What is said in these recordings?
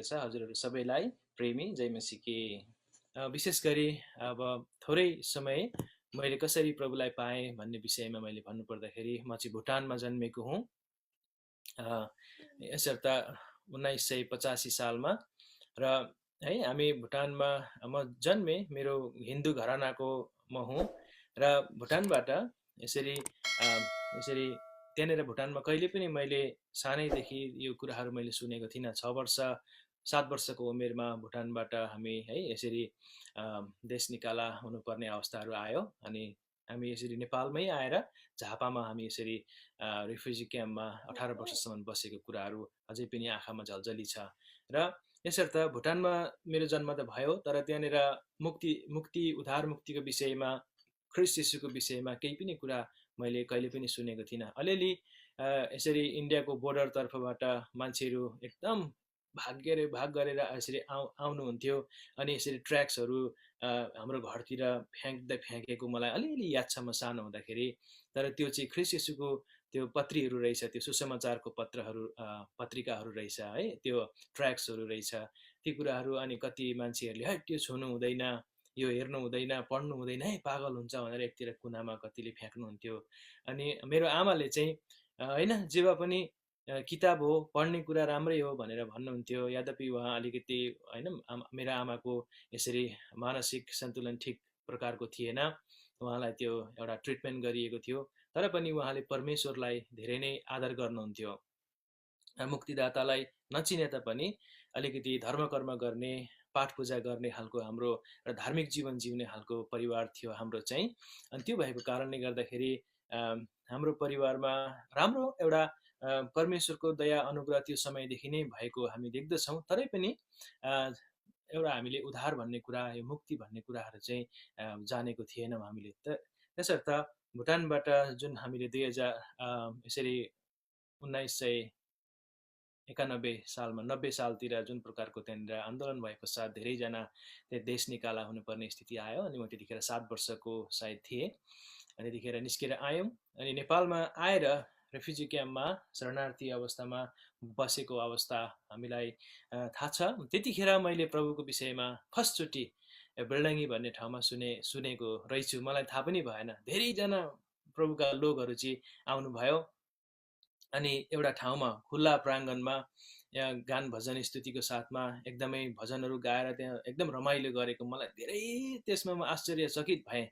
छ। हजुरहरू सबैलाई प्रेमी जय मसीकी। विशेष गरी अब थोरै समय मैले कसरी प्रभुलाई पाएँ भन्ने विषयमा मैले भन्नुपर्दाखेरि म चाहिँ भुटानमा जन्मेको हुँ। यसर्थ 1985 सालमा र है हामी भुटानमा म जन्मेँ। मेरो हिन्दू घरानाको म हुँ र भुटानबाट यसरी यसरी त्यहाँनिर भुटानमा कहिले पनि मैले सानैदेखि यो कुराहरू मैले सुनेको थिइनँ। 6 वर्ष 7 वर्षको उमेरमा भुटानबाट हामी है यसरी देश निकाला हुनुपर्ने अवस्थाहरू आयो अनि हामी यसरी नेपालमै आएर झापामा हामी यसरी रिफ्युजी क्याम्पमा 18 वर्षसम्म बसेको कुराहरू अझै पनि आँखामा झलझली छ। र यसर्थ भुटानमा मेरो जन्म त भयो, तर त्यहाँनिर मुक्ति उद्धार मुक्तिको विषयमा, ख्रिस्ट येशूको विषयमा केही पनि कुरा मैले कहिले पनि सुनेको थिइनँ। अलिअलि यसरी इन्डियाको बोर्डर तर्फबाट मान्छेहरू एकदम भाग गरेर यसरी आउनुहुन्थ्यो अनि यसरी ट्र्याक्सहरू हाम्रो घरतिर फ्याँकेको मलाई अलिअलि याद छ म सानो हुँदाखेरि। तर त्यो चाहिँ ख्रिस्ट येशूको त्यो पत्रीहरू रहेछ, त्यो सुसमाचारको पत्रिकाहरू रहेछ है, त्यो ट्र्याक्सहरू रहेछ, ती कुराहरू। अनि कति मान्छेहरूले है त्यो छुनु हुँदैन, यो हेर्नु हुँदैन, पढ्नु हुँदैन, है पागल हुन्छ भनेर एकतिर कुनामा कतिले फ्याँक्नुहुन्थ्यो। अनि मेरो आमाले चाहिँ होइन जे भए पनि किताब हो, पढ्ने कुरा राम्रै हो भनेर भन्नुहुन्थ्यो। यद्यपि उहाँ अलिकति होइन मेरो आमाको यसरी मानसिक सन्तुलन ठिक प्रकारको थिएन, उहाँलाई त्यो एउटा ट्रिटमेन्ट गरिएको थियो। तर पनि उहाँले परमेश्वरलाई धेरै नै आदर गर्नुहुन्थ्यो। मुक्तिदातालाई नचिने तापनि अलिकति धर्मकर्म गर्ने, पाठ पूजा गर्ने खालको हाम्रो र धार्मिक जीवन जिउने खालको परिवार थियो हाम्रो चाहिँ। अनि त्यो भएको कारणले गर्दाखेरि हाम्रो परिवारमा राम्रो एउटा परमेश्वरको दया अनुग्रह त्यो समयदेखि नै भएको हामी देख्दछौँ। तरै पनि एउटा हामीले उद्धार भन्ने कुरा, यो मुक्ति भन्ने कुराहरू चाहिँ जानेको थिएनौँ हामीले। त्यसर्थ भुटानबाट जुन हामीले 2000 यसरी 1991 सालमा 90 सालतिर जुन प्रकारको त्यहाँनिर आन्दोलन भए पश्चात धेरैजना त्यहाँ देश निकाला हुनुपर्ने स्थिति आयो। अनि म त्यतिखेर 7 वर्षको सायद थिएँ। अनि त्यतिखेर निस्केर आयौँ। अनि नेपालमा आएर रेफ्युजी क्याम्पमा शरणार्थी अवस्थामा बसेको अवस्था हामीलाई थाहा छ। त्यतिखेर मैले प्रभुको विषयमा फर्स्टचोटि बेलडाङ्गी भन्ने ठाउँमा सुनेको रहेछु। मलाई थाहा पनि भएन। धेरैजना प्रभुका लोकहरू चाहिँ आउनुभयो अनि एउटा ठाउँमा खुल्ला प्राङ्गणमा गान भजन स्तुतिको साथमा एकदमै भजनहरू गाएर त्यहाँ एकदम रमाइलो गरेको मलाई धेरै त्यसमा म आश्चर्यचकित भएँ।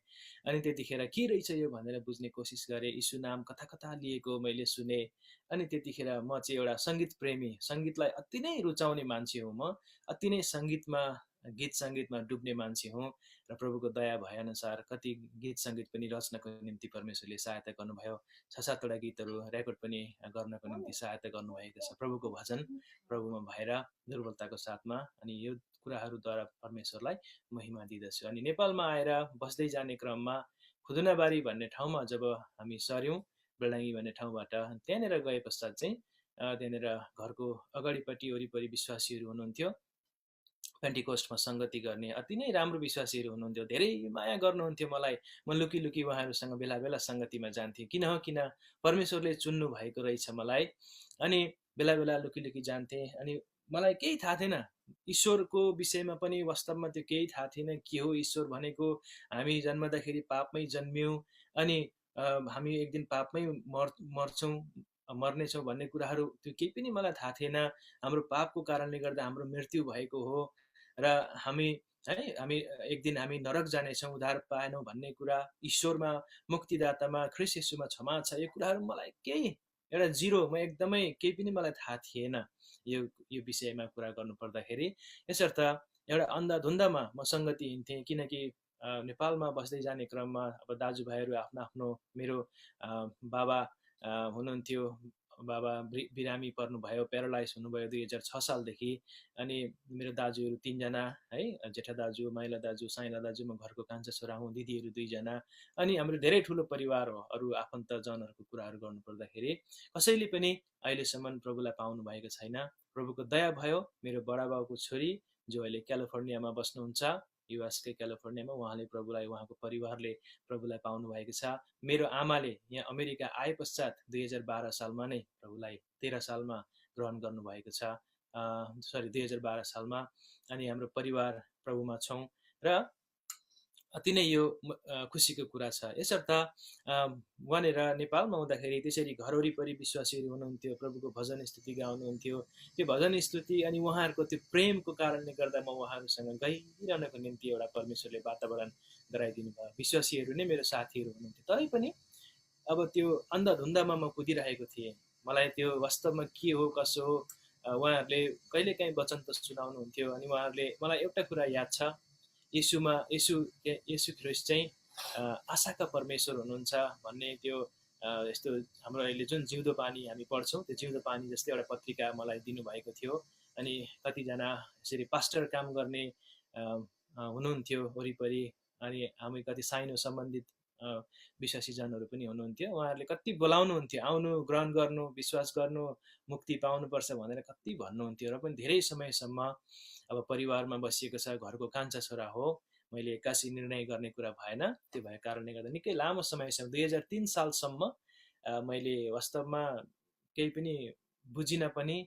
अनि त्यतिखेर के रहेछ यो भनेर बुझ्ने कोसिस गरेँ। यीशु नाम कथा कथा लिएको मैले सुने। अनि त्यतिखेर म चाहिँ एउटा सङ्गीत प्रेमी, सङ्गीतलाई अति नै रुचाउने मान्छे हुँ। म अति नै सङ्गीतमा, गीत सङ्गीतमा डुब्ने मान्छे हुँ। र प्रभुको दया भएअनुसार कति गीत सङ्गीत पनि रच्नको निम्ति परमेश्वरले सहायता गर्नुभयो। 6-7वटा गीतहरू रेकर्ड पनि गर्नको निम्ति सहायता गर्नुभएको छ प्रभुको भजन प्रभुमा भएर दुर्बलताको साथमा। अनि यो कुराहरूद्वारा परमेश्वरलाई महिमा दिँदछु। अनि नेपालमा आएर बस्दै जाने क्रममा खुदुनाबारी भन्ने ठाउँमा जब हामी सर्यौँ बेलडाङ्गी भन्ने ठाउँबाट, त्यहाँनिर गए पश्चात चाहिँ त्यहाँनिर घरको अगाडिपट्टि वरिपरि विश्वासीहरू हुनुहुन्थ्यो। पेन्टिकोस्टमा सङ्गति गर्ने अति नै राम्रो विश्वासीहरू हुनुहुन्थ्यो। धेरै माया गर्नुहुन्थ्यो मलाई। म लुकी लुकी उहाँहरूसँग बेला बेला सङ्गतिमा जान्थेँ। किन परमेश्वरले चुन्नु भएको रहेछ मलाई। अनि बेला बेला लुकी लुकी जान्थेँ। अनि मलाई केही थाहा थिएन ईश्वरको विषयमा पनि। वास्तवमा त्यो केही थाहा थिएन के हो ईश्वर भनेको। हामी जन्मदाखेरि पापमै जन्मियौँ अनि हामी एक दिन पापमै मर्नेछौँ भन्ने कुराहरू त्यो केही पनि मलाई थाहा थिएन। हाम्रो पापको कारणले गर्दा हाम्रो मृत्यु भएको हो र हामी एक दिन हामी नरक जानेछौँ, उद्धार पाएनौँ भन्ने कुरा, ईश्वरमा, मुक्तिदातामा, ख्रिस्ट येशूमा क्षमा छ, यो कुराहरू मलाई केही एउटा जिरो, म एकदमै केही पनि मलाई थाहा थिएन यो विषयमा कुरा गर्नु पर्दाखेरि। यसर्थ एउटा अन्धाधुन्दामा म सङ्गति हिँड्थेँ। किनकि नेपालमा बस्दै जाने क्रममा अब दाजुभाइहरू आफ्नो आफ्नो, मेरो बाबा हुनुहुन्थ्यो, बाबा बिरामी पर्नुभयो, प्यारालाइज हुनुभयो 2006 सालदेखि। अनि मेरो दाजुहरू 3 जना है, जेठा दाजु, माइला दाजु, साइला दाजु, म घरको कान्छा छोरा हुँ, दिदीहरू 2 जना। अनि हाम्रो धेरै ठुलो परिवार हो। अरू आफन्तजनहरूको कुराहरू गर्नु पर्दाखेरि कसैले पनि अहिलेसम्म प्रभुलाई पाउनु भएको छैन। प्रभुको दया भयो। मेरो बडा बाबुको छोरी जो अहिले क्यालिफोर्नियामा बस्नुहुन्छ, युएसकै क्यालिफोर्नियामा, उहाँले प्रभुलाई, उहाँको परिवारले प्रभुलाई पाउनु भएको छ। मेरो आमाले यहाँ अमेरिका आए पश्चात 2012 सालमा नै प्रभुलाई 13 सालमा ग्रहण गर्नुभएको छ। सरी 2012 सालमा। अनि हाम्रो परिवार प्रभुमा छौँ र अति नै यो खुसीको कुरा छ। यसर्थ वहाँनिर नेपालमा हुँदाखेरि त्यसरी घर वरिपरि विश्वासीहरू हुनुहुन्थ्यो, प्रभुको भजन स्तुति गाउनुहुन्थ्यो। त्यो भजन स्तुति अनि उहाँहरूको त्यो प्रेमको कारणले गर्दा म उहाँहरूसँग गइरहनको निम्ति एउटा परमेश्वरले वातावरण गराइदिनु भयो। विश्वासीहरू नै मेरो साथीहरू हुनुहुन्थ्यो, तरै पनि अब त्यो अन्धधुन्दामा म कुदिरहेको थिएँ। मलाई त्यो वास्तवमा के हो कसो हो, उहाँहरूले कहिलेकाहीँ वचन त सुनाउनुहुन्थ्यो। अनि उहाँहरूले मलाई एउटा कुरा याद छ, येशू ख्रिस्ट चाहिँ आशाका परमेश्वर हुनुहुन्छ भन्ने त्यो यस्तो हाम्रो अहिले जुन जिउँदो पानी हामी पढ्छौँ, त्यो जिउँदो पानी जस्तै एउटा पत्रिका मलाई दिनुभएको थियो। अनि कतिजना यसरी पास्टर काम गर्ने हुनुहुन्थ्यो वरिपरि, अनि हामी कति साइनो सम्बन्धित विश्वासीजनहरू पनि हुनुहुन्थ्यो। उहाँहरूले कति बोलाउनुहुन्थ्यो, आउनु, ग्रहण गर्नु, विश्वास गर्नु, मुक्ति पाउनुपर्छ भनेर कति भन्नुहुन्थ्यो। र पनि धेरै समयसम्म अब परिवारमा बसिएको छ, घरको कान्छा छोरा हो, मैले एक्कासी निर्णय गर्ने कुरा भएन। त्यो भएको कारणले गर्दा निकै लामो समयसम्म 2003 सालसम्म मैले वास्तवमा केही पनि बुझिनँ पनि,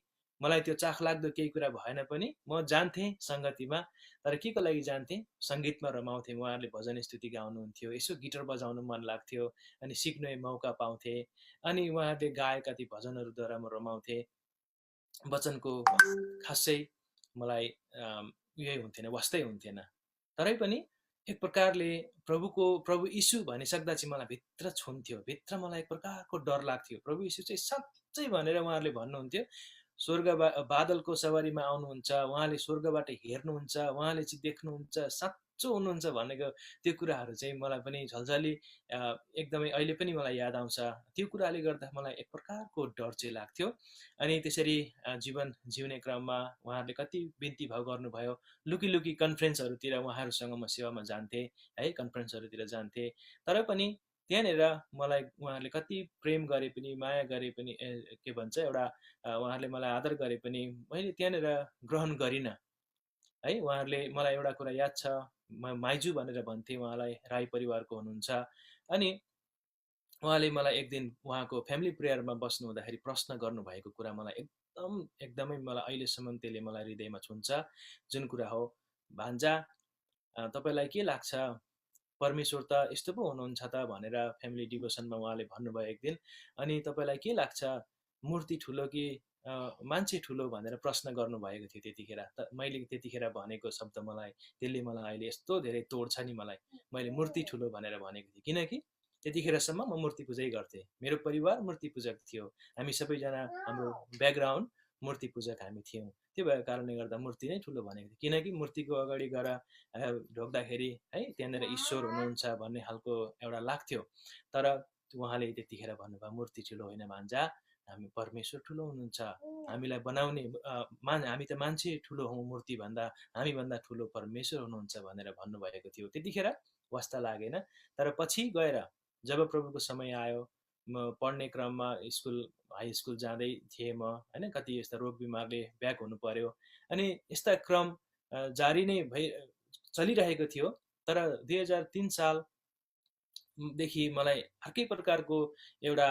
मलाई त्यो चाखलाग्दो केही कुरा भएन पनि। म जान्थेँ सङ्गतिमा, तर के को लागि जान्थेँ? सङ्गीतमा रमाउँथेँ। उहाँहरूले भजन स्तुति गाउनुहुन्थ्यो, यसो गिटार बजाउनु मन लाग्थ्यो, अनि सिक्ने मौका पाउँथेँ। अनि उहाँहरूले गाएका ती भजनहरूद्वारा म रमाउँथेँ। वचनको खासै मलाई उयो हुन्थेन, वास्तै हुन्थेन। तरै पनि एक प्रकारले प्रभु यीशु भनिसक्दा चाहिँ मलाई भित्र छुन्थ्यो, भित्र मलाई एक प्रकारको डर लाग्थ्यो। प्रभु यीशु चाहिँ साँच्चै भनेर उहाँहरूले भन्नुहुन्थ्यो, स्वर्ग बादलको सवारीमा आउनुहुन्छ, उहाँले स्वर्गबाट हेर्नुहुन्छ, उहाँले चाहिँ देख्नुहुन्छ, साँचो हुनुहुन्छ भनेको त्यो कुराहरू चाहिँ मलाई पनि झल्झली एकदमै अहिले पनि मलाई याद आउँछ। त्यो कुराले गर्दा मलाई एक प्रकारको डर चाहिँ लाग्थ्यो। अनि त्यसरी जीवन जिउने क्रममा उहाँहरूले कति बिन्ती भाव गर्नुभयो। लुकी लुकी कन्फरेन्सहरूतिर उहाँहरूसँग म सेवामा जान्थेँ है, कन्फरेन्सहरूतिर जान्थेँ। तर पनि त्यहाँनिर मलाई उहाँहरूले कति प्रेम गरे पनि, माया गरे पनि, के भन्छ, एउटा उहाँहरूले मलाई आदर गरे पनि मैले त्यहाँनिर ग्रहण गरिनँ है। उहाँहरूले मलाई एउटा कुरा याद छ, म माइजू भनेर भन्थेँ उहाँलाई, राई परिवारको हुनुहुन्छ। अनि उहाँले मलाई एक दिन उहाँको फ्यामिली प्रेयरमा बस्नु हुँदाखेरि प्रश्न गर्नुभएको कुरा मलाई एकदमै मलाई अहिलेसम्म त्यसले मलाई हृदयमा छुन्छ। जुन कुरा हो, भान्जा तपाईँलाई के लाग्छ, परमेश्वर त यस्तो पो हुनुहुन्छ त भनेर फ्यामिली डिभोसनमा उहाँले भन्नुभयो एक दिन। अनि तपाईँलाई के लाग्छ, मूर्ति ठुलो कि मान्छे ठुलो भनेर प्रश्न गर्नुभएको थियो त्यतिखेर। मैले त्यतिखेर भनेको शब्द मलाई त्यसले मलाई अहिले यस्तो धेरै तोड्छ नि मलाई। मैले मूर्ति ठुलो भनेर भनेको थिएँ, किनकि त्यतिखेरसम्म म मूर्ति पूजै गर्थेँ। मेरो परिवार मूर्ति पूजक थियो, हामी सबैजना, हाम्रो ब्याकग्राउन्ड मूर्ति पूजक हामी थियौँ। त्यो भएको कारणले गर्दा मूर्ति नै ठुलो भनेको थिएँ, किनकि मूर्तिको अगाडि गएर ढोक्दाखेरि है त्यहाँनिर ईश्वर हुनुहुन्छ भन्ने खालको एउटा लाग्थ्यो। तर उहाँले त्यतिखेर भन्नुभयो, मूर्ति ठुलो होइन भान्जा, हामी परमेश्वर ठुलो हुनुहुन्छ। हामीलाई बनाउने हामी त मान्छे ठुलो हौँ, मूर्ति भन्दा हामीभन्दा ठुलो परमेश्वर हुनुहुन्छ भनेर भन्नुभएको थियो। त्यतिखेर वास्ता लागेन। तर पछि गएर जब प्रभुको समय आयो, म पढ्ने क्रममा हाई स्कुल जाँदै थिएँ म होइन, कति यस्ता रोग बिमारले ब्याक हुनु पर्यो। अनि यस्ता क्रम जारी नै चलिरहेको थियो। तर 2003 सालदेखि मलाई अर्कै प्रकारको एउटा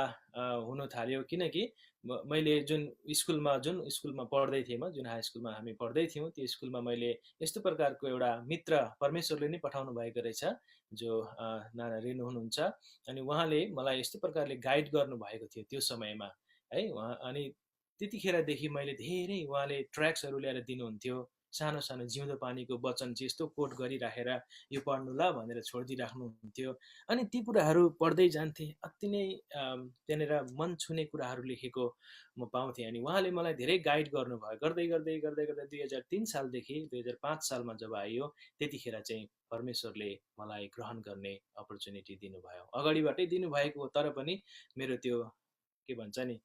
हुन थाल्यो, किनकि मैले जुन स्कुलमा पढ्दै थिएँ, जुन हाई स्कुलमा हामी पढ्दै थियौँ, त्यो स्कुलमा मैले यस्तो प्रकारको एउटा मित्र परमेश्वरले नै पठाउनु भएको रहेछ, जो नाना रेणु हुनुहुन्छ। अनि उहाँले मलाई यस्तो प्रकारले गाइड गर्नुभएको थियो त्यो समयमा है। अनि त्यतिखेरदेखि मैले धेरै, उहाँले ट्र्याक्सहरू ल्याएर दिनुहुन्थ्यो, सानो सानो जिउँदो पानीको वचन चाहिँ यस्तो कोट गरिराखेर यो पढ्नु ल भनेर छोडिदिइराख्नुहुन्थ्यो। अनि ती कुराहरू पढ्दै जान्थेँ, अति नै त्यहाँनिर मन छुने कुराहरू लेखेको म पाउँथेँ। अनि उहाँले मलाई धेरै गाइड गर्नुभयो। गर्दै गर्दै गर्दै गर्दै 2003 सालदेखि 2005 सालमा जब आइयो, त्यतिखेर चाहिँ परमेश्वरले मलाई ग्रहण गर्ने अपर्च्युनिटी दिनुभयो। अगाडिबाटै दिनुभएको हो, तर पनि मेरो त्यो के भन्छ नि,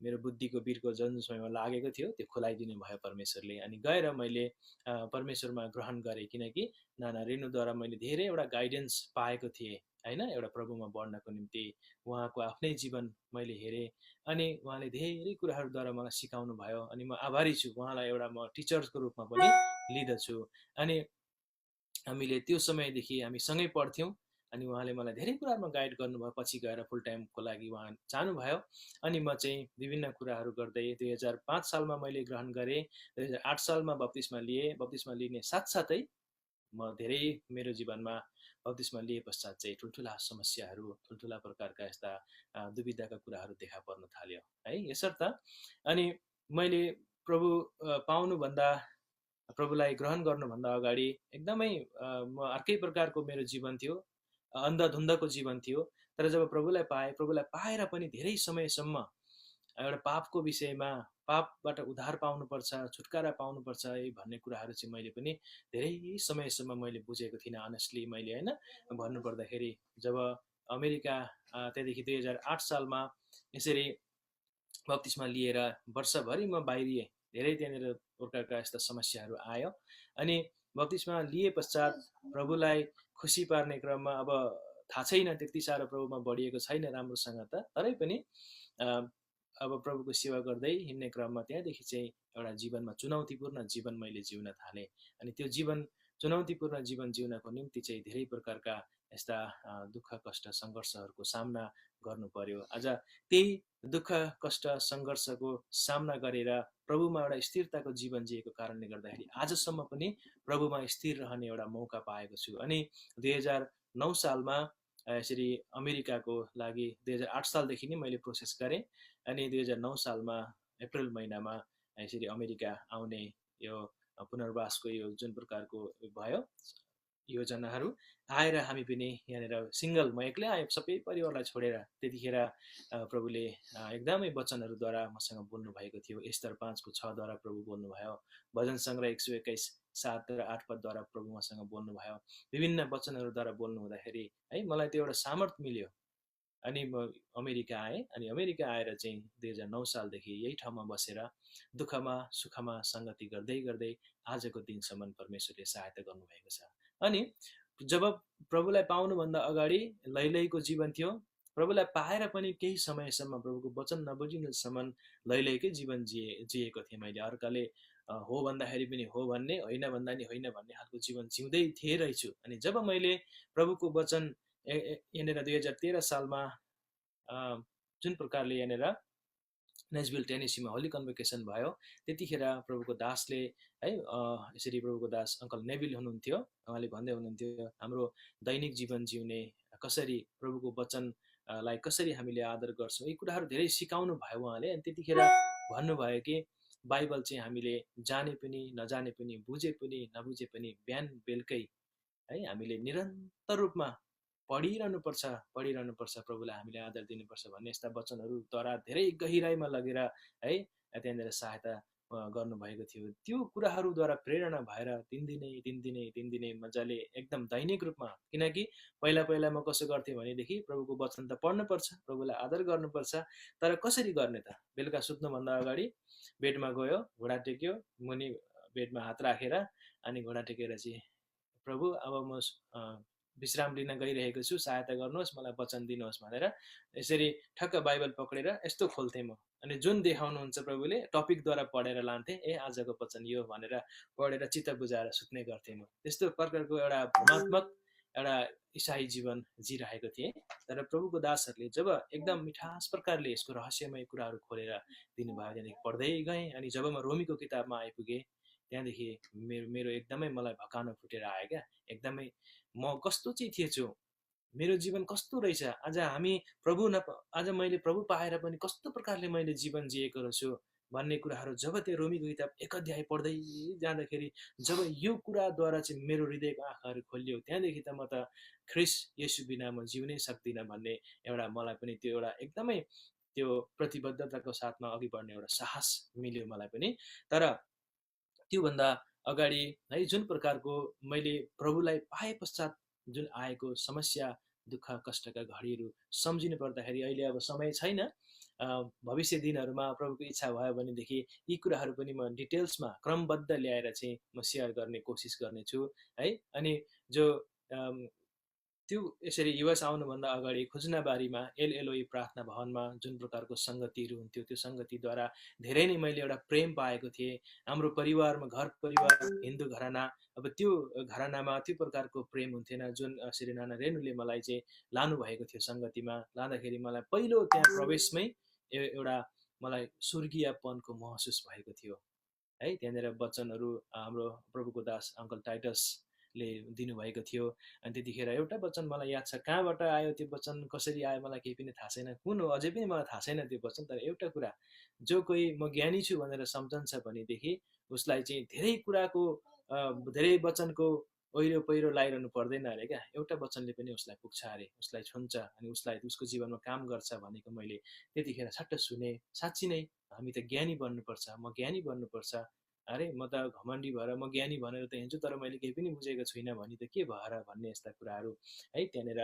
मेरो बुद्धिको बिर्को जुन समयमा लागेको थियो त्यो खुलाइदिनु भयो परमेश्वरले। अनि गएर मैले परमेश्वरमा ग्रहण गरेँ, किनकि नाना रेणुद्वारा मैले धेरै एउटा गाइडेन्स पाएको थिएँ होइन, एउटा प्रभुमा बढ्नको निम्ति। उहाँको आफ्नै जीवन मैले हेरेँ, अनि उहाँले धेरै कुराहरूद्वारा मलाई सिकाउनु भयो। अनि म आभारी छु, उहाँलाई एउटा म टिचर्सको रूपमा पनि लिँदछु। अनि हामीले त्यो समयदेखि हामी सँगै पढ्थ्यौँ। अनि उहाँले मलाई धेरै कुरामा गाइड गर्नुभयो। पछि गएर फुल टाइमको लागि उहाँ जानुभयो। अनि म चाहिँ विभिन्न कुराहरू गर्दै 2005 सालमा मैले ग्रहण गरेँ। 2008 सालमा बप्तिस्मा लिएँ। बप्तिस्मा लिने साथसाथै म धेरै मेरो जीवनमा बप्तिस्मा लिए पश्चात चाहिँ ठुल्ठुला समस्याहरू, ठुल्ठुला प्रकारका यस्ता दुविधाका कुराहरू देखा पर्न थाल्यो है। यसर्थ अनि मैले प्रभु पाउनुभन्दा, प्रभुलाई ग्रहण गर्नुभन्दा अगाडि एकदमै म अर्कै प्रकारको मेरो जीवन थियो, अन्धधुन्धको जीवन थियो। तर जब प्रभुलाई पाएँ, प्रभुलाई पाएर पनि धेरै समयसम्म एउटा पापको विषयमा, पापबाट उद्धार पाउनुपर्छ, छुटकारा पाउनुपर्छ है भन्ने कुराहरू चाहिँ मैले पनि धेरै समयसम्म मैले बुझेको थिइनँ। अनेस्टली मैले होइन भन्नुपर्दाखेरि जब अमेरिका त्यहाँदेखि 2008 सालमा यसरी बत्तिसमा लिएर वर्षभरि म बाहिरिएँ। धेरै त्यहाँनिर प्रकारका यस्ता समस्याहरू आयो। अनि बत्तिसमा लिए पश्चात प्रभुलाई खुसी पार्ने क्रममा अब थाहा छैन, त्यति साह्रो प्रभुमा बढिएको छैन राम्रोसँग त, तरै पनि अब प्रभुको सेवा गर्दै हिँड्ने क्रममा त्यहाँदेखि चाहिँ एउटा जीवनमा चुनौतीपूर्ण जीवन मैले जिउन थालेँ। अनि त्यो जीवन, चुनौतीपूर्ण जीवन जिउनको निम्ति चाहिँ धेरै प्रकारका यस्ता दुःख कष्ट सङ्घर्षहरूको सामना गर्नु पर्यो। आज त्यही दुःख कष्ट सङ्घर्षको सामना गरेर प्रभुमा एउटा स्थिरताको जीवन जिएको कारणले गर्दाखेरि आजसम्म पनि प्रभुमा स्थिर रहने एउटा मौका पाएको छु। अनि 2009 सालमा यसरी अमेरिकाको लागि 2008 सालदेखि नै मैले प्रोसेस गरेँ। अनि 2009 सालमा अप्रिल महिनामा यसरी अमेरिका आउने यो पुनर्वासको यो जुन प्रकारको भयो योजनाहरू आएर हामी पनि यहाँनिर सिङ्गल, म एक्लै आएँ सबै परिवारलाई छोडेर। त्यतिखेर प्रभुले एकदमै वचनहरूद्वारा मसँग बोल्नुभएको थियो। एस्तर 5:6 प्रभु बोल्नुभयो। भजन सङ्ग्रह 121 7 र 8 पदद्वारा प्रभु मसँग बोल्नुभयो। विभिन्न वचनहरूद्वारा बोल्नु हुँदाखेरि है मलाई त्यो एउटा सामर्थ मिल्यो। अनि म अमेरिका आएँ। अनि अमेरिका आएर चाहिँ 2009 सालदेखि यही ठाउँमा बसेर दुःखमा सुखमा सङ्गति गर्दै गर्दै आजको दिनसम्म परमेश्वरले सहायता गर्नुभएको छ। अनि जब प्रभुलाई पाउनुभन्दा अगाडि लैलैको जीवन थियो। प्रभुलाई पाएर पनि केही समयसम्म प्रभुको वचन नबुझिन्जेलसम्म लैलैकै जीवन जिएको थिएँ मैले। अर्काले हो भन्दाखेरि पनि हो भन्ने, होइन भन्दा नि होइन भन्ने खालको जीवन जिउँदै थिएँ रहेछु। अनि जब मैले प्रभुको वचन यहाँनिर 2013 सालमा जुन प्रकारले यहाँनिर नेसभिल टेनेसीमा होली कन्भोकेसन भयो, त्यतिखेर प्रभुको दासले है यसरी प्रभुको दास अङ्कल नेभिल हुनुहुन्थ्यो। उहाँले भन्दै हुनुहुन्थ्यो हाम्रो दैनिक जीवन जिउने कसरी, प्रभुको वचनलाई कसरी हामीले आदर गर्छौँ, यी कुराहरू धेरै सिकाउनु भयो उहाँले। अनि त्यतिखेर भन्नुभयो कि बाइबल चाहिँ हामीले जाने पनि नजाने पनि, बुझे पनि नबुझे पनि बिहान बेलुकै है हामीले निरन्तर रूपमा पढिरहनुपर्छ, प्रभुलाई हामीले आदर दिनुपर्छ भन्ने यस्ता वचनहरूद्वारा धेरै गहिराइमा लगेर है त्यहाँनिर सहायता गर्नुभएको थियो। त्यो कुराहरूद्वारा प्रेरणा भएर दिनदिनै मजाले एकदम दैनिक रूपमा, किनकि पहिला म कसो गर्थेँ भनेदेखि प्रभुको वचन त पढ्नुपर्छ, प्रभुलाई आदर गर्नुपर्छ, तर कसरी गर्ने त? बेलुका सुत्नुभन्दा अगाडि बेडमा गयो, घुँडा टेक्यो, मुनि बेडमा हात राखेर अनि घुँडा टेकेर चाहिँ प्रभु अब म विश्राम लिन गइरहेको छु, सहायता गर्नुहोस्, मलाई वचन दिनुहोस् भनेर यसरी ठक्क बाइबल पक्रेर यस्तो खोल्थेँ म। अनि जुन देखाउनुहुन्छ प्रभुले टपिकद्वारा पढेर लान्थेँ। आजको वचन यो भनेर पढेर चित्त बुझाएर सुत्ने गर्थेँ म। त्यस्तो प्रकारको एउटा भ्रमात्मक एउटा इसाई जीवन जिरहेको थिएँ। तर प्रभुको दासहरूले जब एकदम मिठास प्रकारले यसको रहस्यमय कुराहरू खोलेर दिनुभयो, त्यहाँदेखि पढ्दै गएँ। अनि जब म रोमीको किताबमा आइपुगेँ त्यहाँदेखि मेरो एकदमै मलाई भकानो फुटेर आयो क्या। एकदमै म कस्तो चाहिँ थिएछु, मेरो जीवन कस्तो रहेछ, आज मैले प्रभु पाएर पनि कस्तो प्रकारले मैले जीवन जिएको रहेछु भन्ने कुराहरू जब त्यो रोमीको किताब 1 अध्याय पढ्दै जाँदाखेरि जब यो कुराद्वारा चाहिँ मेरो हृदयको आँखाहरू खोलियो, त्यहाँदेखि त म त ख्रिस्ट येशू बिना म जिउनै सक्दिनँ भन्ने एउटा मलाई पनि त्यो एउटा एकदमै त्यो प्रतिबद्धताको साथमा अघि बढ्ने एउटा साहस मिल्यो मलाई पनि। तर त्योभन्दा अगाडि है जुन प्रकारको मैले प्रभुलाई पाए पश्चात जुन आएको समस्या दुःख कष्टका घडीहरू सम्झिनु पर्दाखेरि अहिले अब समय छैन। भविष्य दिनहरूमा प्रभुको इच्छा भयो भनेदेखि यी कुराहरू पनि म डिटेल्समा क्रमबद्ध ल्याएर चाहिँ म सेयर गर्ने कोसिस गर्नेछु है। अनि जो त्यो यसरी युएस आउनुभन्दा अगाडि खुजनाबारीमा एलएलओई प्रार्थना भवनमा जुन प्रकारको सङ्गतिहरू हुन्थ्यो त्यो सङ्गतिद्वारा धेरै नै मैले एउटा प्रेम पाएको थिएँ। हाम्रो परिवारमा घर परिवार हिन्दू घराना, अब त्यो घरानामा त्यो प्रकारको प्रेम हुन्थेन जुन श्री नाना रेणुले मलाई चाहिँ लानुभएको थियो सङ्गतिमा लाँदाखेरि मलाई पहिलो त्यहाँ प्रवेशमै एउटा मलाई स्वर्गीयपनको महसुस भएको थियो है। त्यहाँनिर वचनहरू हाम्रो प्रभुको दास अङ्कल टाइटसले दिनुभएको थियो। अनि त्यतिखेर एउटा वचन मलाई याद छ, कहाँबाट आयो त्यो वचन, कसरी आयो मलाई केही पनि थाहा छैन, कुन हो अझै पनि मलाई थाहा छैन त्यो वचन। तर एउटा कुरा, जो कोही म ज्ञानी छु भनेर सम्झन्छ भनेदेखि उसलाई चाहिँ धेरै कुराको धेरै वचनको ओहिरो पहिरो लगाइरहनु पर्दैन अरे क्या। एउटा वचनले पनि उसलाई पुग्छ अरे, उसलाई छुन्छ अनि उसलाई उसको जीवनमा काम गर्छ भनेको मैले त्यतिखेर छट्ट सुने। साँच्ची नै हामी त ज्ञानी बन्नुपर्छ, म ज्ञानी बन्नुपर्छ, अरे म त घमण्डी भएर म ज्ञानी भनेर त हिँड्छु तर मैले केही पनि बुझेको छुइनँ भने त के भएर भन्ने यस्ता कुराहरू है। त्यहाँनिर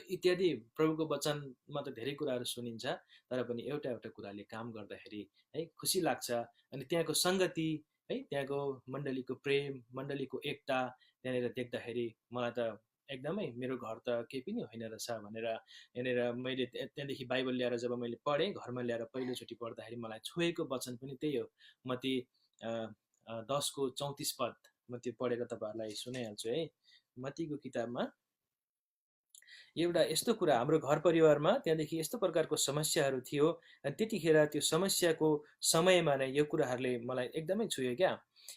इत्यादि प्रभुको वचनमा त धेरै कुराहरू सुनिन्छ, तर पनि एउटा एउटा कुराले काम गर्दाखेरि है खुसी लाग्छ। अनि त्यहाँको सङ्गति है, त्यहाँको मण्डलीको प्रेम, मण्डलीको एकता त्यहाँनिर देख्दाखेरि मलाई त एकदमै मेरो घर त केही पनि होइन रहेछ भनेर यहाँनिर मैले त्यहाँदेखि बाइबल ल्याएर जब मैले पढेँ, घरमा ल्याएर पहिलोचोटि पढ्दाखेरि मलाई छोएको वचन पनि त्यही हो। मत्ती 10:34 म त्यो पढेर तपाईँहरूलाई सुनाइहाल्छु है। मत्तीको किताबमा एउटा यस्तो कुरा, हाम्रो घर परिवारमा त्यहाँदेखि यस्तो प्रकारको समस्याहरू थियो अनि त्यतिखेर त्यो समस्याको समयमा नै यो कुराहरूले मलाई एकदमै छुयो क्या।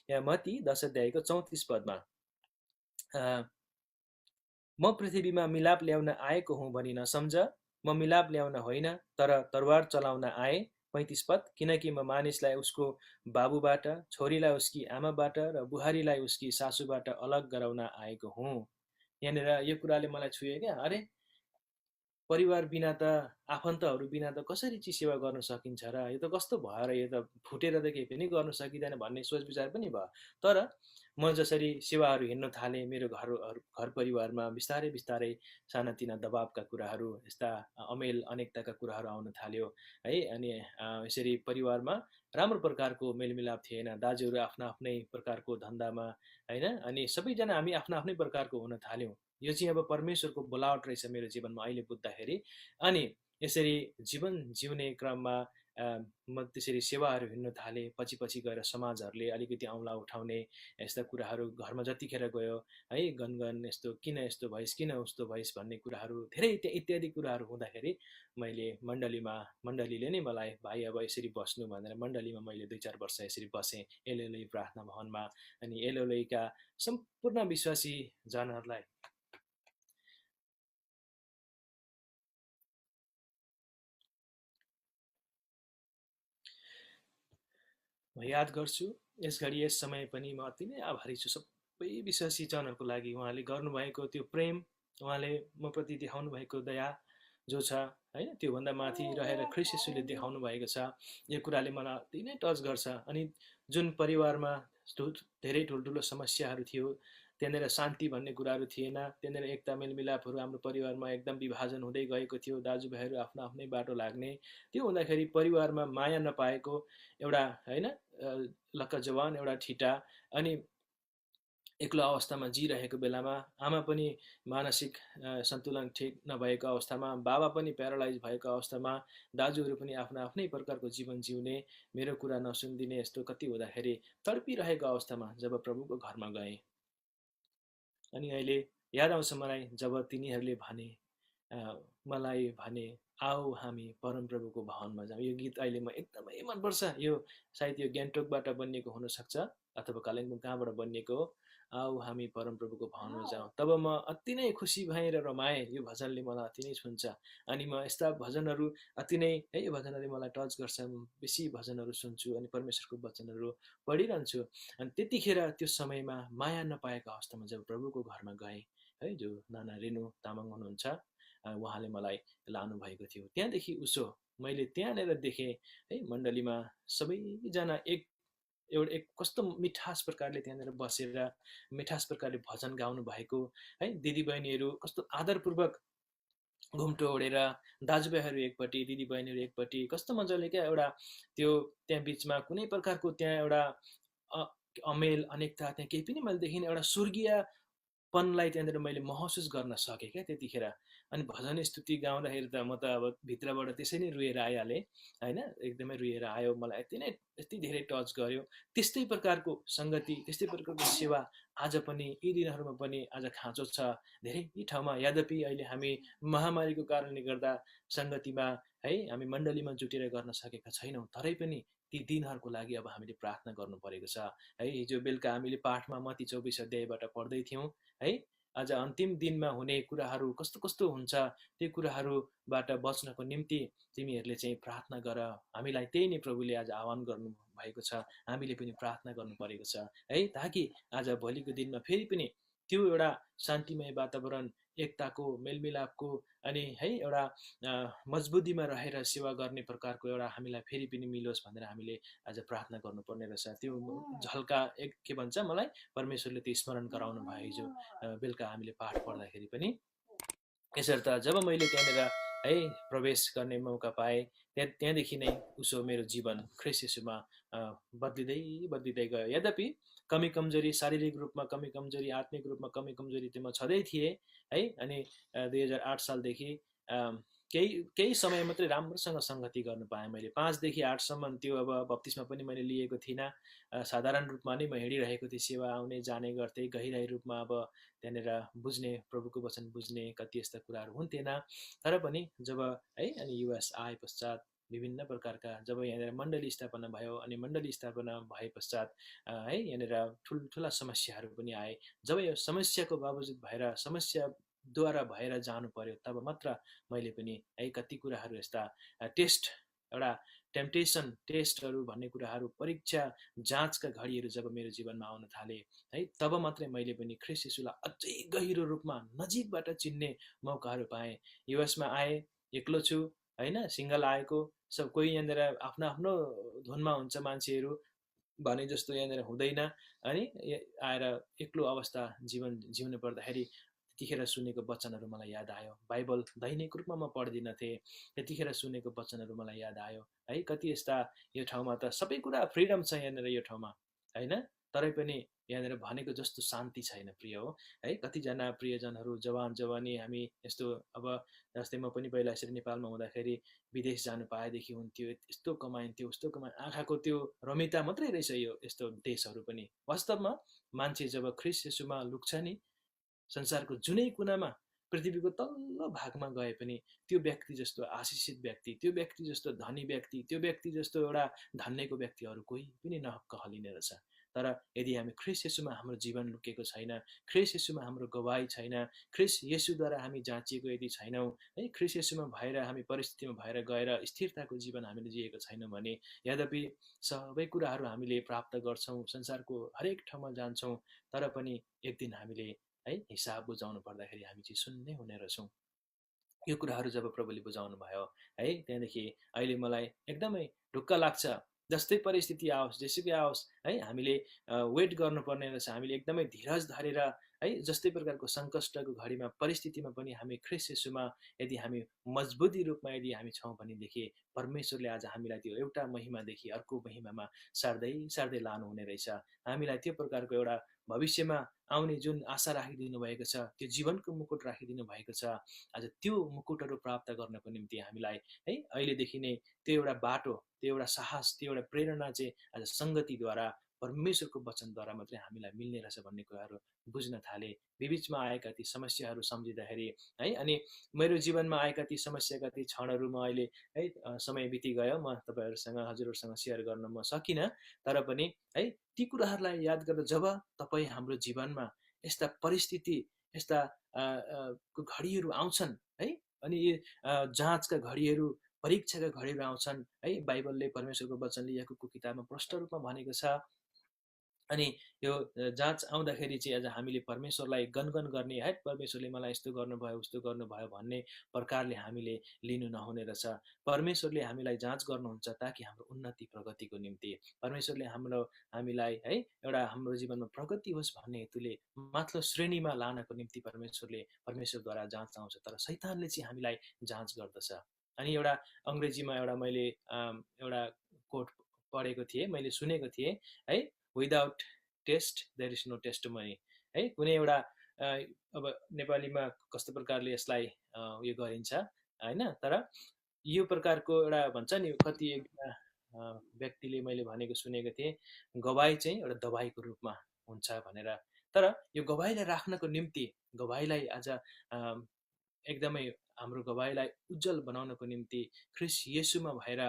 यहाँ मत्ती 10:34 म पृथ्वीमा मिलाप ल्याउन आएको हुँ भनी नसम्झ, म मिलाप ल्याउन होइन तर तरवार चलाउन आएँ। 35 किनकि म मानिसलाई उसको बाबुबाट, छोरीलाई उसकी आमाबाट र बुहारीलाई उसकी सासूबाट अलग गराउन आएको हुँ। यहाँनिर यो कुराले मलाई छुयो क्या। अरे परिवार बिना त, आफन्तहरू बिना त कसरी चाहिँ सेवा गर्न सकिन्छ र, यो त कस्तो भयो र, यो त फुटेर त केही पनि गर्न सकिँदैन भन्ने सोच विचार पनि भयो। तर म जसरी सेवाहरू हिँड्न थालेँ, मेरो घर परिवारमा बिस्तारै बिस्तारै सानातिना दबावका कुराहरू, यस्ता अमेल अनेकताका कुराहरू आउन थाल्यो है। अनि यसरी परिवारमा राम्रो प्रकारको मेलमिलाप थिएन, दाजुहरू आफ्ना आफ्नै प्रकारको धन्दामा होइन, अनि सबैजना हामी आफ्ना आफ्नै प्रकारको हुन थाल्यौँ। यो चाहिँ अब परमेश्वरको बोलावट रहेछ मेरो जीवनमा अहिले बुझ्दाखेरि। अनि यसरी जीवन जिउने क्रममा म त्यसरी सेवाहरू हिँड्न थालेँ। पछि पछि गएर समाजहरूले अलिकति औँला उठाउने यस्ता कुराहरू घरमा जतिखेर गयो है, गनगन यस्तो किन यस्तो भइस्, किन उस्तो भइस् भन्ने कुराहरू धेरै इत्यादि कुराहरू हुँदाखेरि मैले मण्डलीले नै मलाई, भाइ अब यसरी बस्नु भनेर मण्डलीमा मैले 2-4 वर्ष यसरी बसेँ एलएलई प्रार्थना भवनमा। अनि एलएलईका सम्पूर्ण विश्वासी जनहरूलाई म याद गर्छु। यस घडी यस समय पनि म अति नै आभारी छु सबै विश्वासी जनहरूको लागि। उहाँले गर्नुभएको त्यो प्रेम, उहाँले म प्रति देखाउनु भएको दया जो छ होइन, त्योभन्दा माथि रहेर ख्रीष्ट येशूले देखाउनु भएको छ। यो कुराले मलाई अति नै टच गर्छ। अनि जुन परिवारमा धेरै ठुल्ठुलो समस्याहरू थियो, त्यहाँनिर शान्ति भन्ने कुराहरू थिएन, त्यहाँनिर एकता मेलमिलापहरू हाम्रो परिवारमा एकदम विभाजन हुँदै गएको थियो, दाजुभाइहरू आफ्नो आफ्नै बाटो लाग्ने। त्यो हुँदाखेरि परिवारमा माया नपाएको एउटा होइन लक्का जवान एउटा ठिटा अनि एक्लो अवस्थामा जिरहेको बेलामा, आमा पनि मानसिक सन्तुलन ठिक नभएको अवस्थामा, बाबा पनि प्यारालाइज भएको अवस्थामा, दाजुहरू पनि आफ्नो आफ्नै प्रकारको जीवन जिउने, मेरो कुरा नसुनिदिने, यस्तो कति हुँदाखेरि तडपिरहेको अवस्थामा जब प्रभुको घरमा गएँ। अनि अहिले याद आउँछ मलाई जब तिनीहरूले भने, मलाई भने आओ हामी परमप्रभुको भवनमा जाउँ। यो गीत अहिले म एकदमै मनपर्छ। यो सायद यो गान्तोकबाट बनिएको हुनसक्छ अथवा कालिम्पोङ कहाँबाट बनिएको हो। आओ हामी परमप्रभुको भवनमा जाउँ। तब म अति नै खुसी भएँ र रमाएँ। यो भजनले मलाई अति नै छुन्छ। अनि म यस्ता भजनहरू अति नै है, यो भजनले मलाई टच गर्छ। म बेसी भजनहरू सुन्छु अनि परमेश्वरको वचनहरू पढिरहन्छु। अनि त्यतिखेर त्यो समयमा माया नपाएको अवस्थामा जब प्रभुको घरमा गएँ है, जो नाना रेणु तामाङ हुनुहुन्छ, उहाँले मलाई लानुभएको थियो। त्यहाँदेखि उसो मैले त्यहाँनिर देखेँ है, मण्डलीमा सबैजना एक कस्तो मिठास प्रकारले त्यहाँनिर बसेर मिठास प्रकारले भजन गाउनु भएको है। दिदीबहिनीहरू कस्तो आदरपूर्वक घुम्टो ओढेर, दाजुभाइहरू एकपट्टि, दिदीबहिनीहरू एकपट्टि, कस्तो मजाले क्या एउटा त्यो त्यहाँ बिचमा कुनै प्रकारको त्यहाँ एउटा अमेल अनेकता त्यहाँ केही पनि मैले देखिनँ। एउटा स्वर्गीय पनलाई त्यहाँनिर मैले महसुस गर्न सकेँ क्या त्यतिखेर। अनि भजन स्तुति गाउँदाखेरि त म त अब भित्रबाट त्यसै नै रुएर आइहालेँ होइन, एकदमै रुएर आयो, मलाई यति धेरै टच गर्यो। त्यस्तै प्रकारको सङ्गति, त्यस्तै प्रकारको सेवा आज पनि यी दिनहरूमा पनि आज खाँचो छ धेरै ठाउँमा। यद्यपि अहिले हामी महामारीको कारणले गर्दा सङ्गतिमा है हामी मण्डलीमा जुटेर गर्न सकेका छैनौँ, तरै पनि ती दिनहरूको लागि अब हामीले प्रार्थना गर्नु परेको छ है। हिजो बेलुका हामीले पाठमा मत्ती 24 अध्यायबाट पढ्दै थियौँ है। आज अन्तिम दिनमा हुने कुराहरू कस्तो कस्तो हुन्छ, त्यो कुराहरूबाट बच्नको निम्ति तिमीहरूले चाहिँ प्रार्थना गर। हामीलाई त्यही नै प्रभुले आज आह्वान गर्नु भएको छ, हामीले पनि प्रार्थना गर्नु परेको छ है, ताकि आज भोलिको दिनमा फेरि पनि त्यो एउटा शान्तिमय वातावरण, एकताको, मेलमिलापको अनि है एउटा मजबुतीमा रहेर सेवा गर्ने प्रकारको एउटा हामीलाई फेरि पनि मिलोस् भनेर हामीले आज प्रार्थना गर्नुपर्ने रहेछ। त्यो झल्का एक के भन्छ मलाई परमेश्वरले त्यो स्मरण गराउनु भयो हिजो बेलुका हामीले पाठ पढ्दाखेरि पनि। यसर्थ जब मैले त्यहाँनिर है प्रवेश गर्ने मौका पाएँ, त्यहाँदेखि नै उसो मेरो जीवन ख्रीष्ट येशूमा बदलिँदै गयो। यद्यपि कमी कमजोरी, शारीरिक रूपमा कमी कमजोरी, आत्मिक रूपमा कमी कमजोरी त्यो म छँदै थिएँ है। अनि 2008 सालदेखि केही समय मात्रै राम्रोसँग सङ्गति गर्न पाएँ मैले। 5 देखि 8 सम्म त्यो अब बप्तिस्मा पनि मैले लिएको थिइनँ, साधारण रूपमा नै म हिँडिरहेको थिएँ, सेवा आउने जाने गर्थेँ, गहिराई रूपमा अब त्यहाँनिर बुझ्ने, प्रभुको वचन बुझ्ने कति यस्ता कुराहरू हुन्थेन। तर पनि जब है अनि युएस आए पश्चात विभिन्न प्रकारका जब यहाँनिर मण्डली स्थापना भयो, अनि मण्डली स्थापना भए पश्चात है यहाँनिर ठुल्ठुला समस्याहरू पनि आए। जब यो समस्याको बावजुद भएर, समस्याद्वारा भएर जानु पर्यो, तब मात्र मैले पनि है कति कुराहरू यस्ता टेस्ट, एउटा टेम्पटेसन टेस्टहरू भन्ने कुराहरू, परीक्षा जाँचका घडीहरू जब मेरो जीवनमा आउन थाले है, तब मात्रै मैले पनि ख्रीष्ट येशूलाई अझै गहिरो रूपमा नजिकबाट चिन्ने मौकाहरू पाएँ। युएसमा आएँ, एक्लो छु होइन, सिङ्गल आएको, सब कोही यहाँनिर आफ्नो आफ्नो धुनमा हुन्छ मान्छेहरू भने जस्तो यहाँनिर हुँदैन। अनि आएर एक्लो अवस्था जीवन जिउनु पर्दाखेरि त्यतिखेर सुनेको वचनहरू मलाई याद आयो। बाइबल दैनिक रूपमा म पढ्दिनथेँ, त्यतिखेर सुनेको वचनहरू मलाई याद आयो है। कति यस्ता यो ठाउँमा त सबै कुरा फ्रिडम छ यहाँनिर यो ठाउँमा होइन, तरै पनि यहाँनिर भनेको जस्तो शान्ति छैन प्रिय हो है। कतिजना प्रियजनहरू जवान जवानी हामी यस्तो, अब जस्तै म पनि पहिला यसरी नेपालमा हुँदाखेरि विदेश जानु पाएदेखि हुन्थ्यो, यस्तो कमाइन्थ्यो उस्तो आँखाको त्यो रमिता मात्रै रहेछ यो यस्तो देशहरू पनि। वास्तवमा मान्छे जब ख्रीष्ट येशूमा लुक्छ नि, संसारको जुनै कुनामा, पृथ्वीको तल्लो भागमा गए पनि त्यो व्यक्ति जस्तो आशिषित व्यक्ति, त्यो व्यक्ति जस्तो धनी व्यक्ति, त्यो व्यक्ति जस्तो एउटा धन्यको व्यक्ति अरू कोही पनि नकहलिने रहेछ। तर यदि हामी ख्रीष्ट येशूमा हाम्रो जीवन लुकेको छैन, ख्रीष्ट येशूमा हाम्रो गवाही छैन, ख्रीष्ट येशूद्वारा हामी जाँचिएको यदि छैनौँ है, ख्रीष्ट येशूमा भएर हामी परिस्थितिमा भएर गएर स्थिरताको जीवन हामीले जिएको छैनौँ भने, यद्यपि सबै कुराहरू हामीले प्राप्त गर्छौँ, संसारको हरेक ठाउँमा जान्छौँ, तर पनि एक दिन हामीले है हिसाब बुझाउनु पर्दाखेरि हामी चाहिँ शून्य हुने रहेछौँ। यो कुराहरू जब प्रभुले बुझाउनु भयो है, त्यहाँदेखि अहिले मलाई एकदमै ढुक्क लाग्छ। जस्तै परिस्थिति आओस्, जेसुकै आओस् है, हामीले वेट गर्नुपर्ने रहेछ। हामीले एकदमै धीरज धरेर है, जस्तै प्रकारको सङ्कष्टको घडीमा, परिस्थितिमा पनि हामी ख्रीष्ट येशूमा यदि हामी मजबुती रूपमा यदि हामी छौँ भनेदेखि परमेश्वरले आज हामीलाई त्यो एउटा महिमादेखि अर्को महिमामा सार्दै सार्दै लानुहुने रहेछ। हामीलाई त्यो प्रकारको एउटा भविष्यमा आउने जुन आशा राखिदिनु भएको छ, त्यो जीवनको मुकुट राखिदिनु भएको छ। आज त्यो मुकुटहरू प्राप्त गर्नको निम्ति हामीलाई है अहिलेदेखि नै त्यो एउटा बाटो, त्यो एउटा साहस, त्यो एउटा प्रेरणा चाहिँ आज सङ्गतिद्वारा, परमेश्वरको वचनद्वारा मात्रै हामीलाई मिल्ने रहेछ भन्ने कुराहरू बुझ्न थाले। बिचमा आएका ती समस्याहरू सम्झिँदाखेरि है, अनि मेरो जीवनमा आएका ती समस्याका ती क्षणहरू म अहिले है समय बितिगयो, म तपाईँहरूसँग, हजुरहरूसँग सेयर गर्न म सकिनँ। तर पनि है ती कुराहरूलाई याद गर्दा जब तपाईँ हाम्रो जीवनमा यस्ता परिस्थिति, यस्ता घडीहरू आउँछन् है, अनि जाँचका घडीहरू, परीक्षाका घडीहरू आउँछन् है, बाइबलले, परमेश्वरको वचनले याकुबको किताबमा प्रष्ट रूपमा भनेको छ। अनि यो जाँच आउँदाखेरि चाहिँ आज हामीले परमेश्वरलाई गनगन गर्ने है, परमेश्वरले मलाई यस्तो गर्नुभयो उस्तो गर्नुभयो भन्ने प्रकारले हामीले लिनु नहुने रहेछ। परमेश्वरले हामीलाई जाँच गर्नुहुन्छ ताकि हाम्रो उन्नति प्रगतिको निम्ति, परमेश्वरले हामीलाई है एउटा हाम्रो जीवनमा प्रगति होस् भन्ने हेतुले माथिल्लो श्रेणीमा लानको निम्ति परमेश्वरद्वारा जाँच आउँछ। तर शैतानले चाहिँ हामीलाई जाँच गर्दछ। अनि एउटा अङ्ग्रेजीमा एउटा मैले एउटा कोट पढेको थिएँ, मैले सुनेको थिएँ है, without test there is no testimony है। कुनै एउटा अब नेपालीमा कस्तो प्रकारले यसलाई उयो गरिन्छ होइन, तर यो प्रकारको एउटा भन्छ नि कति एकजना व्यक्तिले मैले भनेको सुनेको थिएँ, गवाई चाहिँ एउटा दबाईको रूपमा हुन्छ भनेर। तर यो गवाईलाई राख्नको निम्ति, गवाईलाई आज एकदमै हाम्रो गवाईलाई उज्जवल बनाउनको निम्ति ख्रिस्ट येशूमा भएर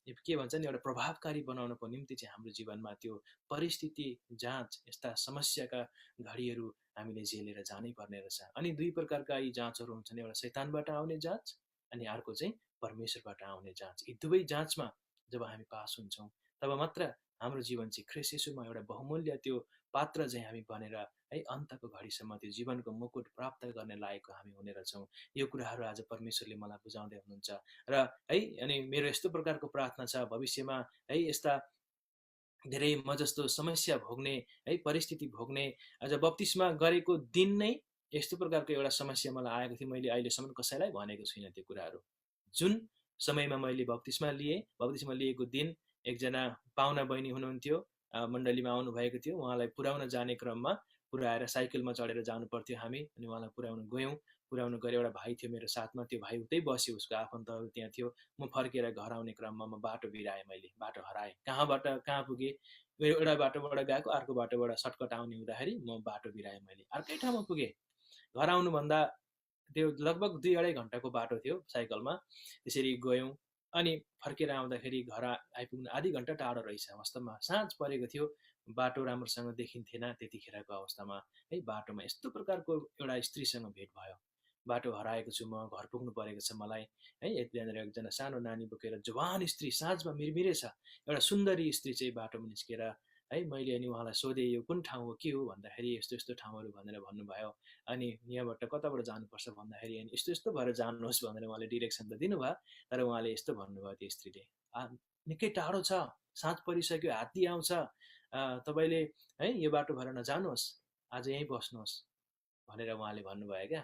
के भन्छ नि एउटा प्रभावकारी बनाउनको निम्ति चाहिँ हाम्रो जीवनमा त्यो परिस्थिति जाँच, यस्ता समस्याका घडीहरू हामीले झेलेर जानै पर्ने रहेछ। अनि दुई प्रकारका यी जाँचहरू हुन्छन्, एउटा शैतानबाट आउने जाँच अनि अर्को चाहिँ परमेश्वरबाट आउने जाँच। यी दुवै जाँचमा जब हामी पास हुन्छौँ तब मात्र हाम्रो जीवन चाहिँ ख्रिस्ट येशूमा एउटा बहुमूल्य त्यो पात्र चाहिँ हामी बनेर है अन्तको घडीसम्म त्यो जीवनको मुकुट प्राप्त गर्ने लायकको हामी हुने रहेछौँ। यो कुराहरू आज परमेश्वरले मलाई बुझाउँदै हुनुहुन्छ र है। अनि मेरो यस्तो प्रकारको प्रार्थना छ, भविष्यमा है यस्ता धेरै म जस्तो समस्या भोग्ने है परिस्थिति भोग्ने, आज बप्तिस्मा गरेको दिन नै यस्तो प्रकारको एउटा समस्या मलाई आएको थियो, मैले अहिलेसम्म कसैलाई भनेको छुइनँ त्यो कुराहरू। जुन समयमा मैले बप्तिस्मा लिएँ, बप्तिस्मा लिएको दिन एकजना पाहुना बहिनी हुनुहुन्थ्यो, मण्डलीमा आउनुभएको थियो। उहाँलाई पुर्याउन जाने क्रममा पुर्याएर साइकलमा चढेर जानु पर्थ्यो हामी, अनि उहाँलाई पुर्याउन गयौँ। पुर्याउनु गएर एउटा भाइ थियो मेरो साथमा, त्यो भाइ उतै बस्यो, उसको आफन्तहरू त्यहाँ थियो। म फर्केर घर आउने क्रममा म बाटो बिराएँ, मैले बाटो हराएँ। कहाँबाट कहाँ पुगेँ, एउटा बाटोबाट गएको अर्को बाटोबाट सर्टकट आउने हुँदाखेरि म बाटो बिराएँ, मैले अर्कै ठाउँमा पुगेँ। घर आउनुभन्दा त्यो लगभग 2-2.5 घन्टाको बाटो थियो साइकलमा। त्यसरी गयौँ अनि फर्केर आउँदाखेरि घर आइपुग्नु आधी घन्टा टाढो रहेछ। वास्तवमा साँझ परेको थियो, बाटो राम्रोसँग देखिन्थेन त्यतिखेरको अवस्थामा है। बाटोमा यस्तो प्रकारको एउटा स्त्रीसँग भेट भयो। बाटो हराएको छु म, घर पुग्नु परेको छ मलाई है। यहाँनिर एकजना सानो नानी बोकेर जवान स्त्री साँझमा मिरमिरेछ, एउटा सुन्दरी स्त्री चाहिँ बाटोमा निस्केर है। मैले अनि उहाँलाई सोधेँ यो कुन ठाउँ हो, के हो भन्दाखेरि यस्तो यस्तो ठाउँहरू भनेर भन्नुभयो। अनि यहाँबाट कताबाट जानुपर्छ भन्दाखेरि अनि यस्तो यस्तो भएर जानुहोस् भनेर उहाँले डिरेक्सन त दिनुभयो, तर उहाँले यस्तो भन्नुभयो त्यो स्त्रीले, निकै टाढो छ, साँझ परिसक्यो, हात्ती आउँछ, तपाईँले है यो बाटो भएर नजानुहोस्, आज यहीँ बस्नुहोस् भनेर उहाँले भन्नुभयो क्या।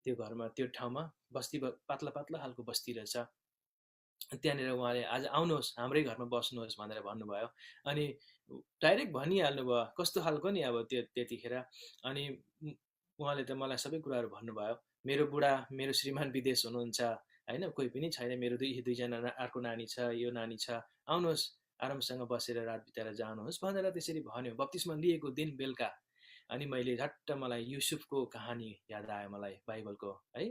त्यो घरमा त्यो ठाउँमा बस्ती पातला पातला खालको बस्ती रहेछ। त्यहाँनिर उहाँले आज आउनुहोस् हाम्रै घरमा बस्नुहोस् भनेर भन्नुभयो। अनि डाइरेक्ट भनिहाल्नु भयो कस्तो खालको नि अब त्यो त्यतिखेर। अनि उहाँले त मलाई सबै कुराहरू भन्नुभयो। मेरो बुढा, मेरो श्रीमान विदेश हुनुहुन्छ होइन, कोही पनि छैन, मेरो दुईजना अर्को नानी छ, यो नानी छ, आउनुहोस् आरामसँग बसेर रात बिताएर जानुहोस् भनेर त्यसरी भन्यो। बप्तिस्मा लिएको दिन बेलुका अनि मैले झट्ट मलाई युसुफको कहानी याद आयो मलाई, बाइबलको है।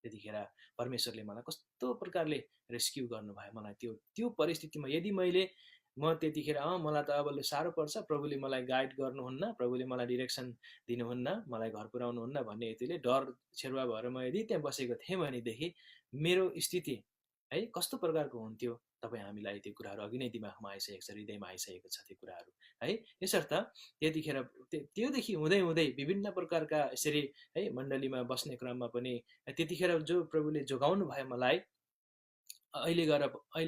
त्यतिखेर परमेश्वरले मलाई कस्तो प्रकारले रेस्क्यु गर्नुभयो मलाई त्यो परिस्थितिमा। यदि म त्यतिखेर मलाई त अब साह्रो पर्छ, प्रभुले मलाई गाइड गर्नुहुन्न, प्रभुले मलाई डिरेक्सन दिनुहुन्न, मलाई घर पुर्याउनुहुन्न भन्ने यतिले डर छेरुवा भएर म यदि त्यहाँ बसेको थिएँ भनेदेखि मेरो स्थिति है कस्तो प्रकारको हुन्थ्यो, तपाईँ हामीलाई त्यो कुराहरू अघि नै दिमागमा आइसकेको छ, हृदयमा आइसकेको छ त्यो कुराहरू है। यसर्थ त्यतिखेर त्योदेखि हुँदै हुँदै विभिन्न प्रकारका यसरी है मण्डलीमा बस्ने क्रममा पनि त्यतिखेर जो प्रभुले जोगाउनु भयो मलाई, अहिले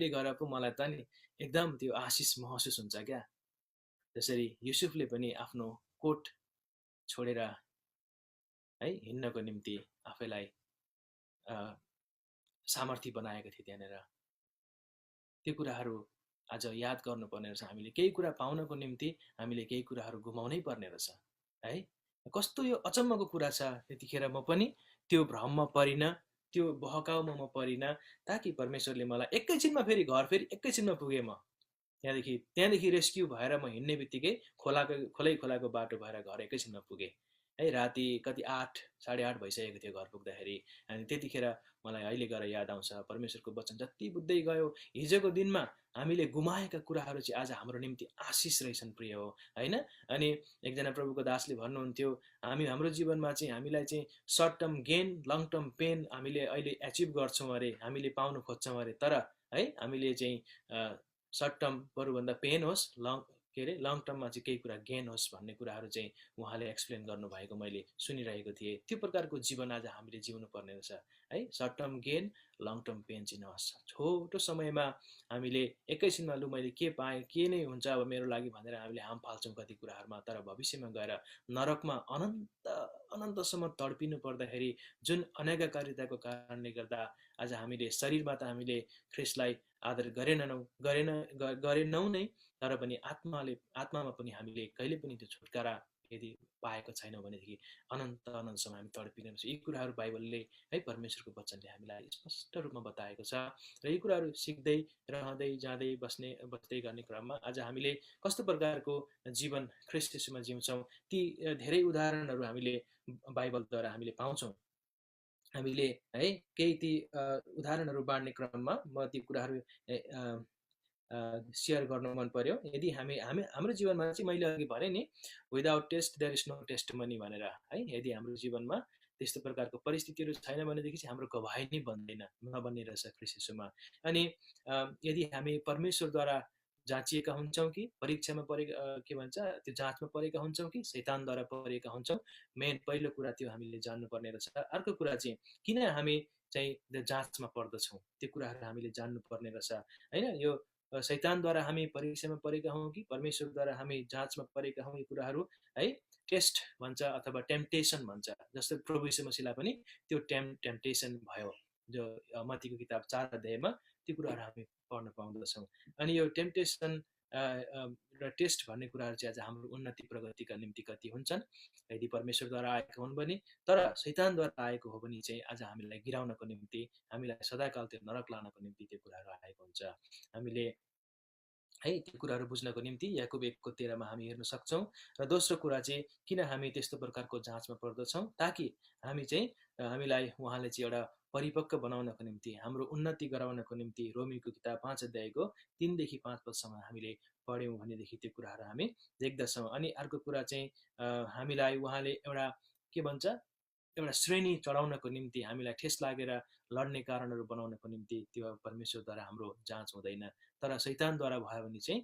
गएर पो मलाई त नि एकदम त्यो आशिष महसुस हुन्छ क्या। जसरी युसुफले पनि आफ्नो कोट छोडेर है हिँड्नको निम्ति आफैलाई सामर्थ्य बनाएको थिए त्यहाँनिर। त्यो कुराहरू आज याद गर्नुपर्ने रहेछ। हामीले केही कुरा पाउनको निम्ति हामीले केही कुराहरू गुमाउनै पर्ने रहेछ है। कस्तो यो अचम्मको कुरा छ। त्यतिखेर म पनि त्यो भ्रममा परिनँ, त्यो बहकाउमा म परिनँ, ताकि परमेश्वरले मलाई एकैछिनमा फेरि घर फेरि एकैछिनमा पुगेँ म त्यहाँदेखि रेस्क्यु भएर म हिँड्ने बित्तिकै खोलाको बाटो भएर घर एकैछिनमा पुगेँ है। राति कति 8-8:30 भइसकेको थियो घर पुग्दाखेरि। अनि त्यतिखेर मलाई अहिले गएर याद आउँछ परमेश्वरको वचन जति बुझ्दै गयो, हिजोको दिनमा हामीले गुमाएका कुराहरू चाहिँ आज हाम्रो निम्ति आशिष रहेछन् प्रिय हो होइन। अनि एकजना प्रभुको दासले भन्नुहुन्थ्यो, हाम्रो जीवनमा चाहिँ हामीलाई चाहिँ short term gain long term pain हामीले अहिले एचिभ गर्छौँ अरे, हामीले पाउनु खोज्छौँ अरे, तर है हामीले चाहिँ सर्ट टर्म बरुभन्दा पेन होस्, लङ टर्ममा चाहिँ केही कुरा गेन होस् भन्ने कुराहरू चाहिँ उहाँले एक्सप्लेन गर्नुभएको मैले सुनिरहेको थिएँ। त्यो प्रकारको जीवन आज हामीले जिउनु पर्ने रहेछ है। Short term gain long term pain चाहिँ नहोस्। छोटो समयमा हामीले एकैछिनमा लु मैले के पाएँ, के नै हुन्छ अब मेरो लागि भनेर हामीले हाम फाल्छौँ कति कुराहरूमा, तर भविष्यमा गएर नरकमा अनन्तसम्म तडपिनु पर्दाखेरि जुन अनाज्ञाकारिताको कारणले गर्दा आज हामीले शरीरमा त हामीले ख्रिस्टलाई आदर गरेनौँ नै, तर पनि आत्मामा पनि हामीले कहिले पनि त्यो छुटकारा यदि पाएको छैनौँ भनेदेखि अनन्त अनन्तसम्म हामी तडपिनेछौँ। यी कुराहरू बाइबलले है परमेश्वरको वचनले हामीलाई स्पष्ट रूपमा बताएको छ। र यी कुराहरू सिक्दै रहँदै जाँदै बस्दै गर्ने क्रममा आज हामीले कस्तो प्रकारको जीवन ख्रीष्ट येशूमा जिउँछौँ, ती धेरै उदाहरणहरू हामीले बाइबलद्वारा हामीले पाउँछौँ। हामीले है केही ती उदाहरणहरू बाँड्ने क्रममा म ती कुराहरू सेयर गर्नु मन पर्यो। यदि हाम्रो जीवनमा चाहिँ मैले अघि भने नि, without test there is no testimony भनेर है। यदि हाम्रो जीवनमा त्यस्तो प्रकारको परिस्थितिहरू छैन भनेदेखि चाहिँ हाम्रो गवाही नै नबन्ने रहेछ ख्रीष्ट येशूमा। अनि यदि हामी परमेश्वरद्वारा जाँचिएका हुन्छौँ कि परीक्षामा के भन्छ त्यो जाँचमा परेका हुन्छौँ कि शैतानद्वारा परेका हुन्छौँ, मेन पहिलो कुरा त्यो हामीले जान्नुपर्ने रहेछ। अर्को कुरा चाहिँ किन हामी चाहिँ जाँचमा पर्दछौँ, त्यो कुराहरू हामीले जान्नुपर्ने रहेछ होइन। यो शैतानद्वारा हामी परीक्षामा परेका हौँ कि परमेश्वरद्वारा हामी जाँचमा परेका हौँ, यी कुराहरू है टेस्ट भन्छ अथवा टेम्पटेसन भन्छ। जस्तो प्रभु यीशु मसीहलाई पनि त्यो टेम्पटेसन भयो, जो मत्तीको किताब 4 अध्यायमा त्यो कुराहरू हामी पढ्न पाउँदछौँ। अनि यो टेम्पटेसन र टेस्ट भन्ने कुराहरू चाहिँ आज हाम्रो उन्नति प्रगतिका निम्ति कति हुन्छन् यदि परमेश्वरद्वारा आएको हुन् भने। तर शैतानद्वारा आएको हो भने चाहिँ आज हामीलाई गिराउनको निम्ति, हामीलाई सदाकाल त्यो नरक लानको निम्ति त्यो कुराहरू आएको हुन्छ। हामीले है त्यो कुराहरू बुझ्नको निम्ति याकुब 1:13 हामी हेर्न सक्छौँ। र दोस्रो कुरा चाहिँ किन हामी त्यस्तो प्रकारको जाँचमा पर्दछौँ, ताकि हामी चाहिँ हामीलाई उहाँले चाहिँ एउटा परिपक्व बनाउनको निम्ति, हाम्रो उन्नति गराउनको निम्ति रोमीको किताब 5 अध्यायको 3 देखि 5 पदसम्म हामीले पढ्यौँ भनेदेखि त्यो कुराहरू हामी देख्दछौँ। अनि अर्को कुरा चाहिँ हामीलाई उहाँले एउटा के भन्छ, एउटा श्रेणी चढाउनको निम्ति, हामीलाई ठेस लागेर लड्ने कारणहरू बनाउनको निम्ति त्यो परमेश्वरद्वारा हाम्रो जाँच हुँदैन। तर शैतानद्वारा भयो भने चाहिँ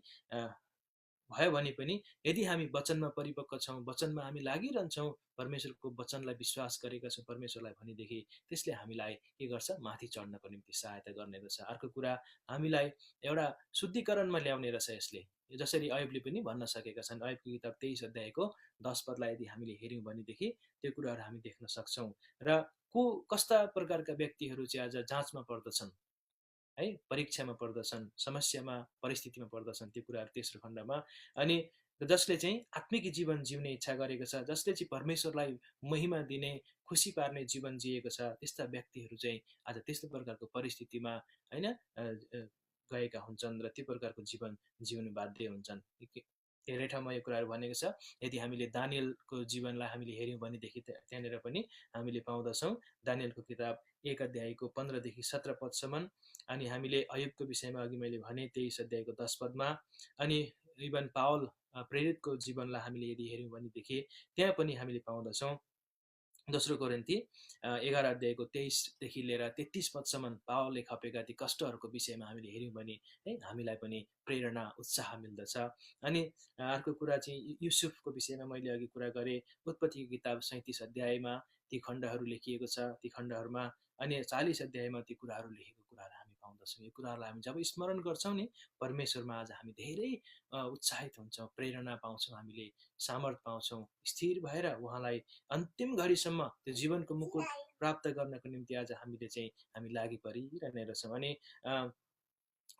भयो भने पनि यदि हामी वचनमा परिपक्व छौँ, वचनमा हामी लागिरहन्छौँ, परमेश्वरको वचनलाई विश्वास गरेका छौँ परमेश्वरलाई भनेदेखि त्यसले हामीलाई के गर्छ, माथि चढ्नको निम्ति सहायता गर्ने रहेछ। अर्को कुरा हामीलाई एउटा शुद्धिकरणमा ल्याउने रहेछ यसले। जसरी अयुबले पनि भन्न सकेका छन्, अयुबको किताब 23 अध्यायको 10 पदलाई यदि हामीले हेऱ्यौँ भनेदेखि त्यो कुराहरू हामी देख्न सक्छौँ। र कस्ता प्रकारका व्यक्तिहरू चाहिँ आज जाँचमा पर्दछन् है, परीक्षामा पर्दछन्, समस्यामा परिस्थितिमा पर्दछन्, त्यो कुराहरू तेस्रो खण्डमा। अनि जसले चाहिँ आत्मिक जीवन जिउने इच्छा गरेको छ, जसले चाहिँ परमेश्वरलाई महिमा दिने, खुसी पार्ने जीवन जिएको छ, त्यस्ता व्यक्तिहरू चाहिँ आज त्यस्तो प्रकारको परिस्थितिमा होइन गएका हुन्छन् र त्यो प्रकारको जीवन जिउनु बाध्य हुन्छन्। धेरै ठाउँमा यो कुराहरू भनेको छ। यदि हामीले दानियलको जीवनलाई हामीले हेऱ्यौँ भनेदेखि त्यहाँनिर पनि हामीले पाउँदछौँ। दानियलको किताब 1 अध्यायको 15 देखि 17 पदसम्म। अनि हामीले अयुबको विषयमा अघि मैले भने 23 अध्यायको 10 पदमा। अनि इभन पावल प्रेरितको जीवनलाई हामीले यदि हेऱ्यौँ भनेदेखि त्यहाँ पनि हामीले पाउँदछौँ। दोस्रो कोरिन्थी 11 अध्यायको 23 देखि लिएर 33 पदसम्म पावलले खपेका ती कष्टहरूको विषयमा हामीले हेऱ्यौँ भने है हामीलाई पनि प्रेरणा, उत्साह मिल्दछ। अनि अर्को कुरा चाहिँ युसुफको विषयमा मैले अघि कुरा गरेँ। उत्पत्तिको किताब 37 अध्यायमा ती खण्डहरू लेखिएको छ। ती खण्डहरूमा अनि 40 अध्यायमा ती कुराहरू लेखेको कुराहरू हामी पाउँदछौँ। यो कुराहरूलाई हामी जब स्मरण गर्छौँ नि, परमेश्वरमा आज हामी धेरै उत्साहित हुन्छौँ, प्रेरणा पाउँछौँ, हामीले सामर्थ पाउँछौँ, स्थिर भएर उहाँलाई अन्तिम घडीसम्म त्यो जीवनको मुकुट प्राप्त गर्नको निम्ति आज हामीले चाहिँ हामी लागि परिरहने रहेछौँ। अनि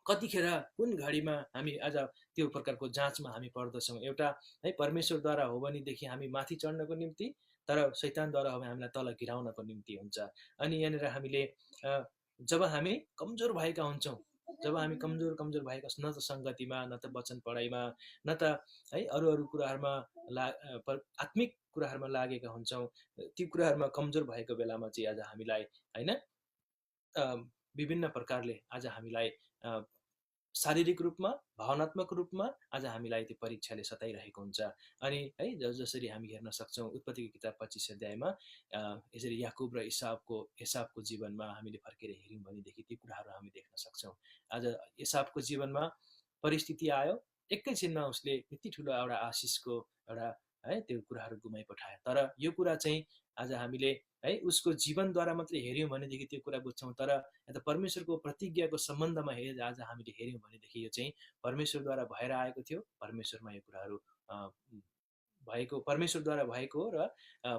कतिखेर कुन घडीमा हामी आज त्यो प्रकारको जाँचमा हामी पर्दछौँ। एउटा है परमेश्वरद्वारा हो भनेदेखि हामी माथि चढ्नको निम्ति, तर शैतानद्वारा हो भने हामीलाई तल गिराउनको निम्ति हुन्छ। अनि यहाँनिर हामीले जब हामी कमजोर भएका हुन्छौँ, जब हामी कमजोर भएका न त सङ्गतिमा, न त वचन पढाइमा, न त है अरू कुराहरूमा आत्मिक कुराहरूमा लागेका हुन्छौँ, ती कुराहरूमा कमजोर भएको बेलामा चाहिँ आज हामीलाई होइन विभिन्न प्रकारले आज हामीलाई शारीरिक रूपमा, भावनात्मक रूपमा आज हामीलाई त्यो परीक्षाले सताइरहेको हुन्छ। अनि है जसरी हामी हेर्न सक्छौँ उत्पत्तिको किताब 25 अध्यायमा यसरी याकुब र एसावको जीवनमा हामीले फर्केर हेऱ्यौँ भनेदेखि ती कुराहरू हामी देख्न सक्छौँ। आज एसावको जीवनमा परिस्थिति आयो, एकैछिनमा उसले यति ठुलो एउटा आशिषको एउटा है त्यो कुराहरू गुमाइपठायो। तर यो कुरा चाहिँ आज हामीले है उसको जीवनद्वारा मात्रै हेऱ्यौँ भनेदेखि त्यो कुरा बुझ्छौँ। तर यता परमेश्वरको प्रतिज्ञाको सम्बन्धमा आज हामीले हेऱ्यौँ भनेदेखि यो चाहिँ परमेश्वरद्वारा भएर आएको थियो, परमेश्वरमा यो कुराहरू भएको, परमेश्वरद्वारा भएको हो र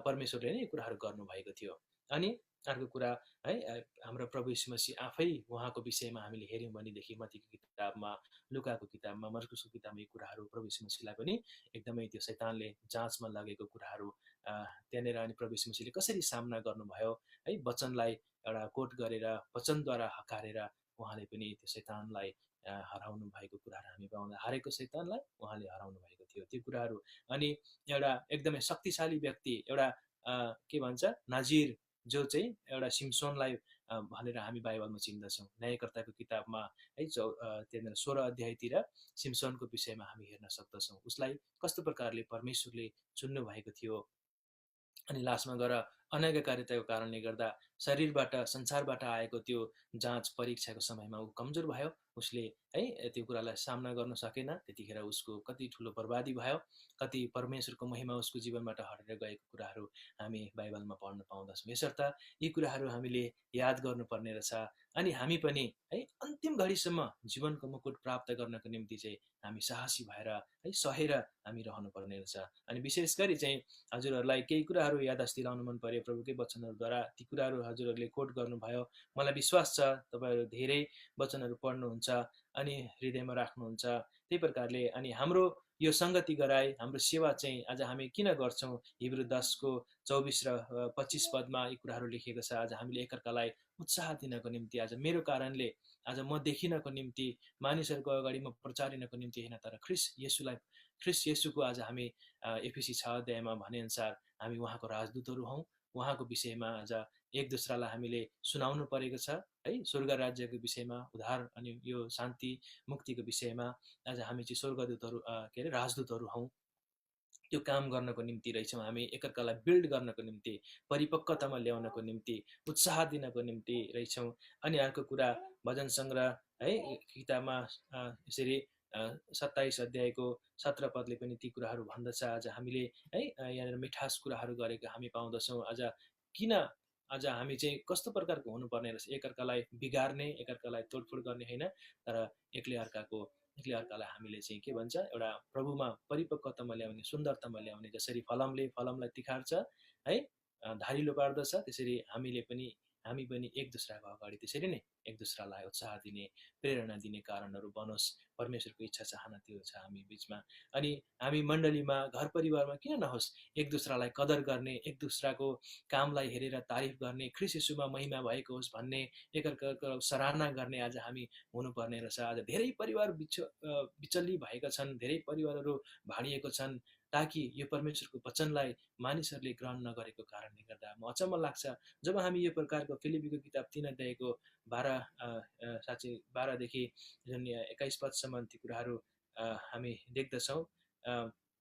परमेश्वरले नै यो कुराहरू गर्नुभएको थियो। अनि अर्को कुरा है, हाम्रो प्रभु यीशु मसीह आफै उहाँको विषयमा हामीले हेऱ्यौँ भनेदेखि मत्तीको किताबमा, लुकाको किताबमा, मर्कुसको किताबमा यी कुराहरू प्रभु यीशु मसीहलाई पनि एकदमै त्यो शैतानले जाँचमा लगेको कुराहरू त्यहाँनिर अनि प्रभु यीशु मसीहले कसरी सामना गर्नुभयो है, वचनलाई एउटा कोट गरेर वचनद्वारा हकारेर उहाँले पनि त्यो शैतानलाई हराउनु भएको कुराहरू हामी पाउँदा, हारेको शैतानलाई उहाँले हराउनु भएको थियो त्यो कुराहरू। अनि एउटा एकदमै शक्तिशाली व्यक्ति, एउटा के भन्छ नाजिर, जो चाहिँ एउटा सिम्सोनलाई भनेर हामी बाइबलमा चिन्दछौँ। न्यायकर्ताको किताबमा है त्यहाँनिर 16 अध्यायतिर सिम्सोनको विषयमा हामी हेर्न सक्दछौँ। उसलाई कस्तो प्रकारले परमेश्वरले चुन्नु भएको थियो अनि लास्टमा गएर अनाज्ञाकारिताको कारणले गर्दा शरीरबाट संसारबाट आएको त्यो जाँच परीक्षाको समयमा ऊ कमजोर भयो। उसले है त्यो कुरालाई सामना गर्न सकेन। त्यतिखेर उसको कति ठुलो बर्बादी भयो, कति परमेश्वरको महिमा उसको जीवनबाट हटेर गएको कुराहरू हामी बाइबलमा पढ्न पाउँदछौँ। यसर्थ यी कुराहरू हामीले याद गर्नुपर्ने रहेछ। अनि हामी पनि है अन्तिम घडीसम्म जीवनको मुकुट प्राप्त गर्नको निम्ति चाहिँ हामी साहसी भएर है सहेर हामी रहनुपर्ने रहेछ। अनि विशेष गरी चाहिँ हजुरहरूलाई केही कुराहरू यादस्त दिलाउनु मन पर्यो प्रभुकै वचनहरूद्वारा। ती कुराहरू हजुरहरूले कोट गर्नुभयो। मलाई विश्वास छ तपाईँहरू धेरै वचनहरू पढ्नुहुन्छ अनि हृदयमा राख्नुहुन्छ। त्यही प्रकारले अनि हाम्रो यो सङ्गति गराई हाम्रो सेवा चाहिँ आज हामी किन गर्छौँ? हिब्रू 10को 24 र 25 पदमा यी कुराहरू लेखिएको छ। आज हामीले एकअर्कालाई उत्साह दिनको निम्ति, आज मेरो कारणले, आज म देखिनको निम्ति, मानिसहरूको अगाडि म प्रचारिनको निम्ति होइन, तर ख्रिस्ट येशूको आज हामी एफिसी 6 अध्यायमा भनेअनुसार हामी उहाँको राजदूतहरू हौँ। उहाँको विषयमा आज एक दोस्रालाई हामीले सुनाउनु परेको छ है, स्वर्ग राज्यको विषयमा, उद्धार अनि यो शान्ति मुक्तिको विषयमा आज हामी चाहिँ स्वर्गदूतहरू के अरे राजदूतहरू हौँ। त्यो काम गर्नको निम्ति रहेछौँ हामी, एकअर्कालाई बिल्ड गर्नको निम्ति, परिपक्वतामा ल्याउनको निम्ति, उत्साह दिनको निम्ति रहेछौँ। अनि अर्को कुरा भजन सङ्ग्रह है किताबमा यसरी 27 अध्यायको 17 पदले पनि ती कुराहरू भन्दछ। आज हामीले है यहाँनिर मिठास कुराहरू गरेको हामी पाउँदछौँ। आज किन आज हामी चाहिँ कस्तो प्रकारको हुनुपर्ने रहेछ? एकअर्कालाई बिगार्ने, एकअर्कालाई तोडफोड गर्ने होइन, तर एक्लै अर्कालाई हामीले चाहिँ के भन्छ एउटा प्रभुमा परिपक्वतामा ल्याउने, सुन्दरतामा ल्याउने। जसरी फलमलाई तिखार्छ है, धारिलो पार्दछ, त्यसरी हामी पनि एक दोस्राको अगाडि त्यसरी नै एक दोस्रालाई उत्साह दिने, प्रेरणा दिने कारणहरू बनोस्। परमेश्वरको इच्छा चाहना त्यो छ हामी बिचमा। अनि हामी मण्डलीमा, घर परिवारमा किन नहोस् एक दोस्रालाई कदर गर्ने, एक दोस्राको कामलाई हेरेर तारिफ गर्ने, ख्रिस्ट येशूमा महिमा भएको होस् भन्ने, एकअर्काको सराहना गर्ने आज हामी हुनुपर्ने रहेछ। आज धेरै परिवार विचल्ली भएका छन्, धेरै परिवारहरू भाँडिएको छन्, ताकि यो परमेश्वरको वचनलाई मानिसहरूले ग्रहण नगरेको कारणले गर्दा। म अचम्म लाग्छ जब हामी यो प्रकारको फिलिपीको किताब 3 अध्यायको 12देखि जुन 21 पदसम्म ती कुराहरू हामी देख्दछौँ।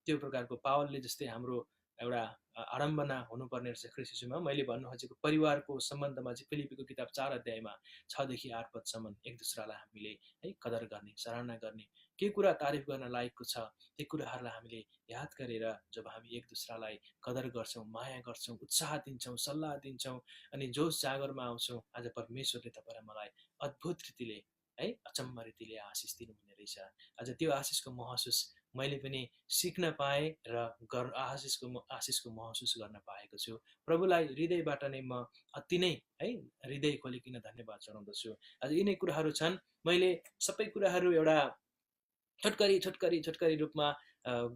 त्यो प्रकारको पावलले जस्तै हाम्रो एउटा आडम्बना हुनुपर्ने रहेछ ख्रिस्ट येशूमा। मैले भन्नु खोजेको परिवारको सम्बन्धमा चाहिँ फिलिपीको किताब 4 अध्यायमा 6 देखि 8 पदसम्म एक दोस्रालाई हामीले है कदर गर्ने, सराहना गर्ने, के कुरा तारिफ गर्न लायकको छ ती कुराहरूलाई हामीले याद गरेर जब हामी एक दोस्रालाई कदर गर्छौँ, माया गर्छौँ, उत्साह दिन्छौँ, सल्लाह दिन्छौँ अनि जोस जागरमा आउँछौँ, आज परमेश्वरले तपाईँ र मलाई अद्भुत रीतिले है अचम्म रीतिले आशिष दिनुहुने रहेछ। आज त्यो आशिषको महसुस मैले पनि सिक्न पाएँ र आशिषको महसुस गर्न पाएको छु। प्रभुलाई हृदयबाट नै म अति नै है हृदय खोलिकन धन्यवाद चढाउँदछु। आज यिनै कुराहरू छन्। मैले सबै कुराहरू एउटा छोटकरी रूपमा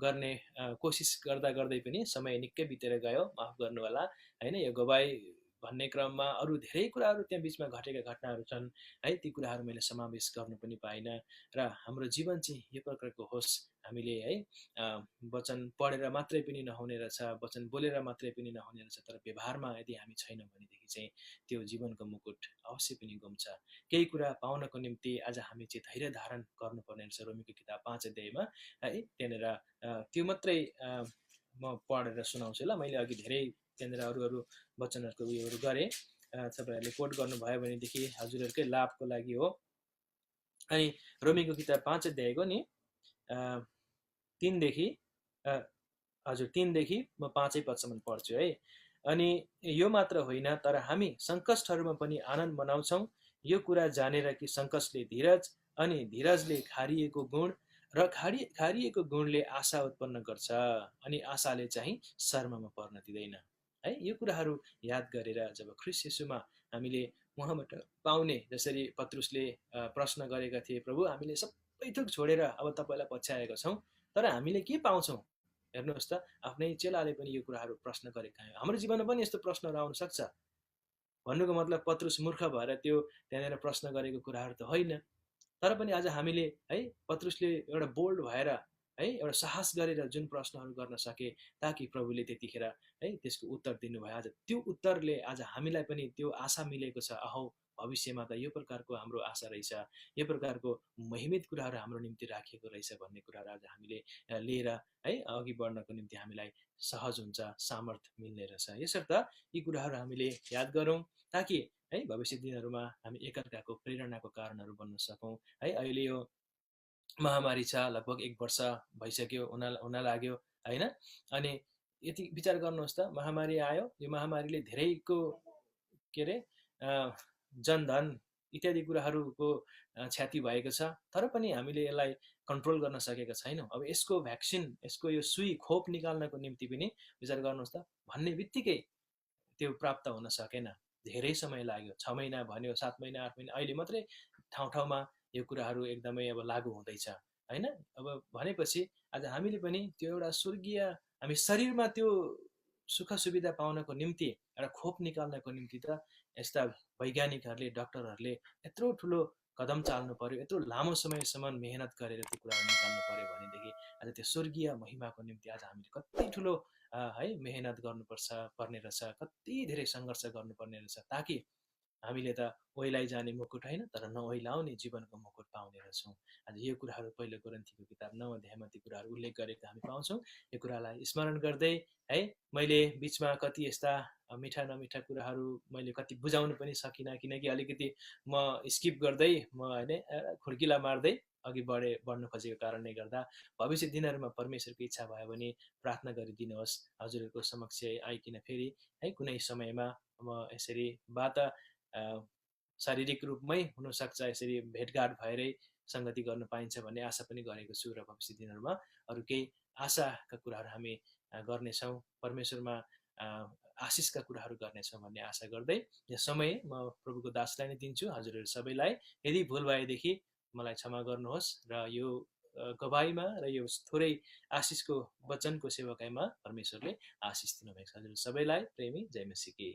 गर्ने कोसिस गर्दै पनि समय निकै बितेर गयो, माफ गर्नु होला हैन। यो गवाई भन्ने क्रममा अरू धेरै कुराहरू त्यहाँ बिचमा घटेका घटनाहरू छन् है, ती कुराहरू मैले समावेश गर्नु पनि पाइनँ। र हाम्रो जीवन चाहिँ यो प्रकारको होस्, हामीले है वचन पढेर मात्रै पनि नहुने रहेछ, वचन बोलेर मात्रै पनि नहुने रहेछ, तर व्यवहारमा यदि हामी छैनौँ भनेदेखि चाहिँ त्यो जीवनको मुकुट अवश्य पनि गुम्छ। केही कुरा पाउनको निम्ति आज हामी चाहिँ धैर्य धारण गर्नुपर्ने रहेछ। रोमीको किताब 5 अध्यायमा है त्यहाँनिर त्यो मात्रै म पढेर सुनाउँछु ल। मैले अघि धेरै त्यहाँनिर अरू वचनहरूको उयोहरू गरेँ, तपाईँहरूले कोट गर्नुभयो भनेदेखि हजुरहरूकै लाभको लागि हो। अनि रोमीको किताब 5 अध्यायको नि 3 देखि म 5 पदसम्म पढ्छु है। अनि यो मात्र होइन, तर हामी सङ्कष्टहरूमा पनि आनन्द मनाउँछौँ, यो कुरा जानेर कि सङ्कष्टले धीरज, अनि धीरजले खारिएको गुण, र खारिएको गुणले आशा उत्पन्न गर्छ, अनि आशाले चाहिँ शर्ममा पर्न दिँदैन। है। यो कुराहरू याद गरेर जब ख्रीष्ट येशूमा हामीले उहाँबाट पाउने, जसरी पत्रुसले प्रश्न गरेका थिए, प्रभु हामीले सबै थोक छोडेर अब तपाईँलाई पछ्याएका छौँ, तर हामीले के पाउँछौँ? हेर्नुहोस् त, आफ्नै चेलाले पनि यो कुराहरू प्रश्न गरेका हैं। हाम्रो जीवनमा पनि यस्तो प्रश्नहरू आउन सक्छ। भन्नुको मतलब पत्रुस मूर्ख भएर त्यो त्यहाँनिर प्रश्न गरेको कुराहरू त होइन। तर पनि आज हामीले है पत्रुसले एउटा बोल्ड भएर है एउटा साहस गरेर जुन प्रश्नहरू गर्न सके, ताकि प्रभुले त्यतिखेर है त्यसको उत्तर दिनुभयो। आज त्यो उत्तरले आज हामीलाई पनि त्यो आशा मिलेको छ, अहो भविष्यमा त यो प्रकारको हाम्रो आशा रहेछ, यो प्रकारको महिमित कुराहरू हाम्रो निम्ति राखिएको रहेछ भन्ने कुराहरू आज हामीले लिएर है अघि बढ्नको निम्ति हामीलाई सहज हुन्छ, सामर्थ मिल्ने रहेछ। यसर्थ यी कुराहरू हामीले याद गरौँ, ताकि है भविष्य दिनहरूमा हामी एकअर्काको प्रेरणाको कारणहरू बन्न सकौँ। है अहिले यो महामारी छ, लगभग 1 वर्ष भइसक्यो, हुन लाग्यो होइन। अनि यति विचार गर्नुहोस् त, महामारी आयो, यो महामारीले धेरैको के अरे जनधन इत्यादि कुराहरूको क्षति भएको छ, तर पनि हामीले यसलाई कन्ट्रोल गर्न सकेका छैनौँ। अब यसको भ्याक्सिन, यसको यो सुई खोप निकाल्नको निम्ति पनि विचार गर्नुहोस् त, भन्ने बित्तिकै त्यो प्राप्त हुन सकेन, धेरै समय लाग्यो। 6 महिना भन्यो, 7 महिना 8 महिना, अहिले मात्रै ठाउँ ठाउँमा यो कुराहरू एकदमै अब लागू हुँदैछ होइन। अब भनेपछि आज हामीले पनि त्यो एउटा स्वर्गीय, हामी शरीरमा त्यो सुख सुविधा पाउनको निम्ति एउटा खोप निकाल्नको निम्ति त यस्ता वैज्ञानिकहरूले, डाक्टरहरूले यत्रो ठुलो कदम चाल्नु पर्यो, यत्रो लामो समयसम्म मेहनत गरेर त्यो कुराहरू निकाल्नु पर्यो भनेदेखि आज त्यो स्वर्गीय महिमाको निम्ति आज हामीले कति ठुलो है मेहनत पर्ने रहेछ, कति धेरै सङ्घर्ष गर्नुपर्ने रहेछ, ताकि हामीले त ओइलाई जाने मुकुट होइन, तर नओइलाउने जीवनको मुकुट पाउने रहेछौँ। आज यो कुराहरू पहिलो कोरिन्थीको किताब 9 अध्यायमा ती कुराहरू उल्लेख गरेको हामी पाउँछौँ। यो कुरालाई स्मरण गर्दै है मैले बिचमा कति यस्ता मिठा नमिठा कुराहरू मैले कति बुझाउनु पनि सकिनँ, किनकि अलिकति म स्किप गर्दै, म होइन खुड्किला मार्दै अघि बढ्नु खोजेको कारणले गर्दा भविष्य दिनहरूमा परमेश्वरको इच्छा भयो भने प्रार्थना गरिदिनुहोस्, हजुरहरूको समक्ष आइकिन फेरि है कुनै समयमा म यसरी बात शारीरिक रूपमै हुनसक्छ, यसरी भेटघाट भएरै सङ्गति गर्न पाइन्छ भन्ने आशा पनि गरेको छु। र भविष्य दिनहरूमा अरू केही आशाका कुराहरू हामी गर्नेछौँ, परमेश्वरमा आशिषका कुराहरू गर्नेछौँ भन्ने आशा गर्दै यो समय म प्रभुको दासलाई नै दिन्छु। हजुरहरू सबैलाई यदि भुल भएदेखि मलाई क्षमा गर्नुहोस्, र यो गवाईमा र यो थोरै आशिषको वचनको सेवकाईमा परमेश्वरले आशिष दिनुभएको छ। हजुर सबैलाई प्रेमी जय मसीह की।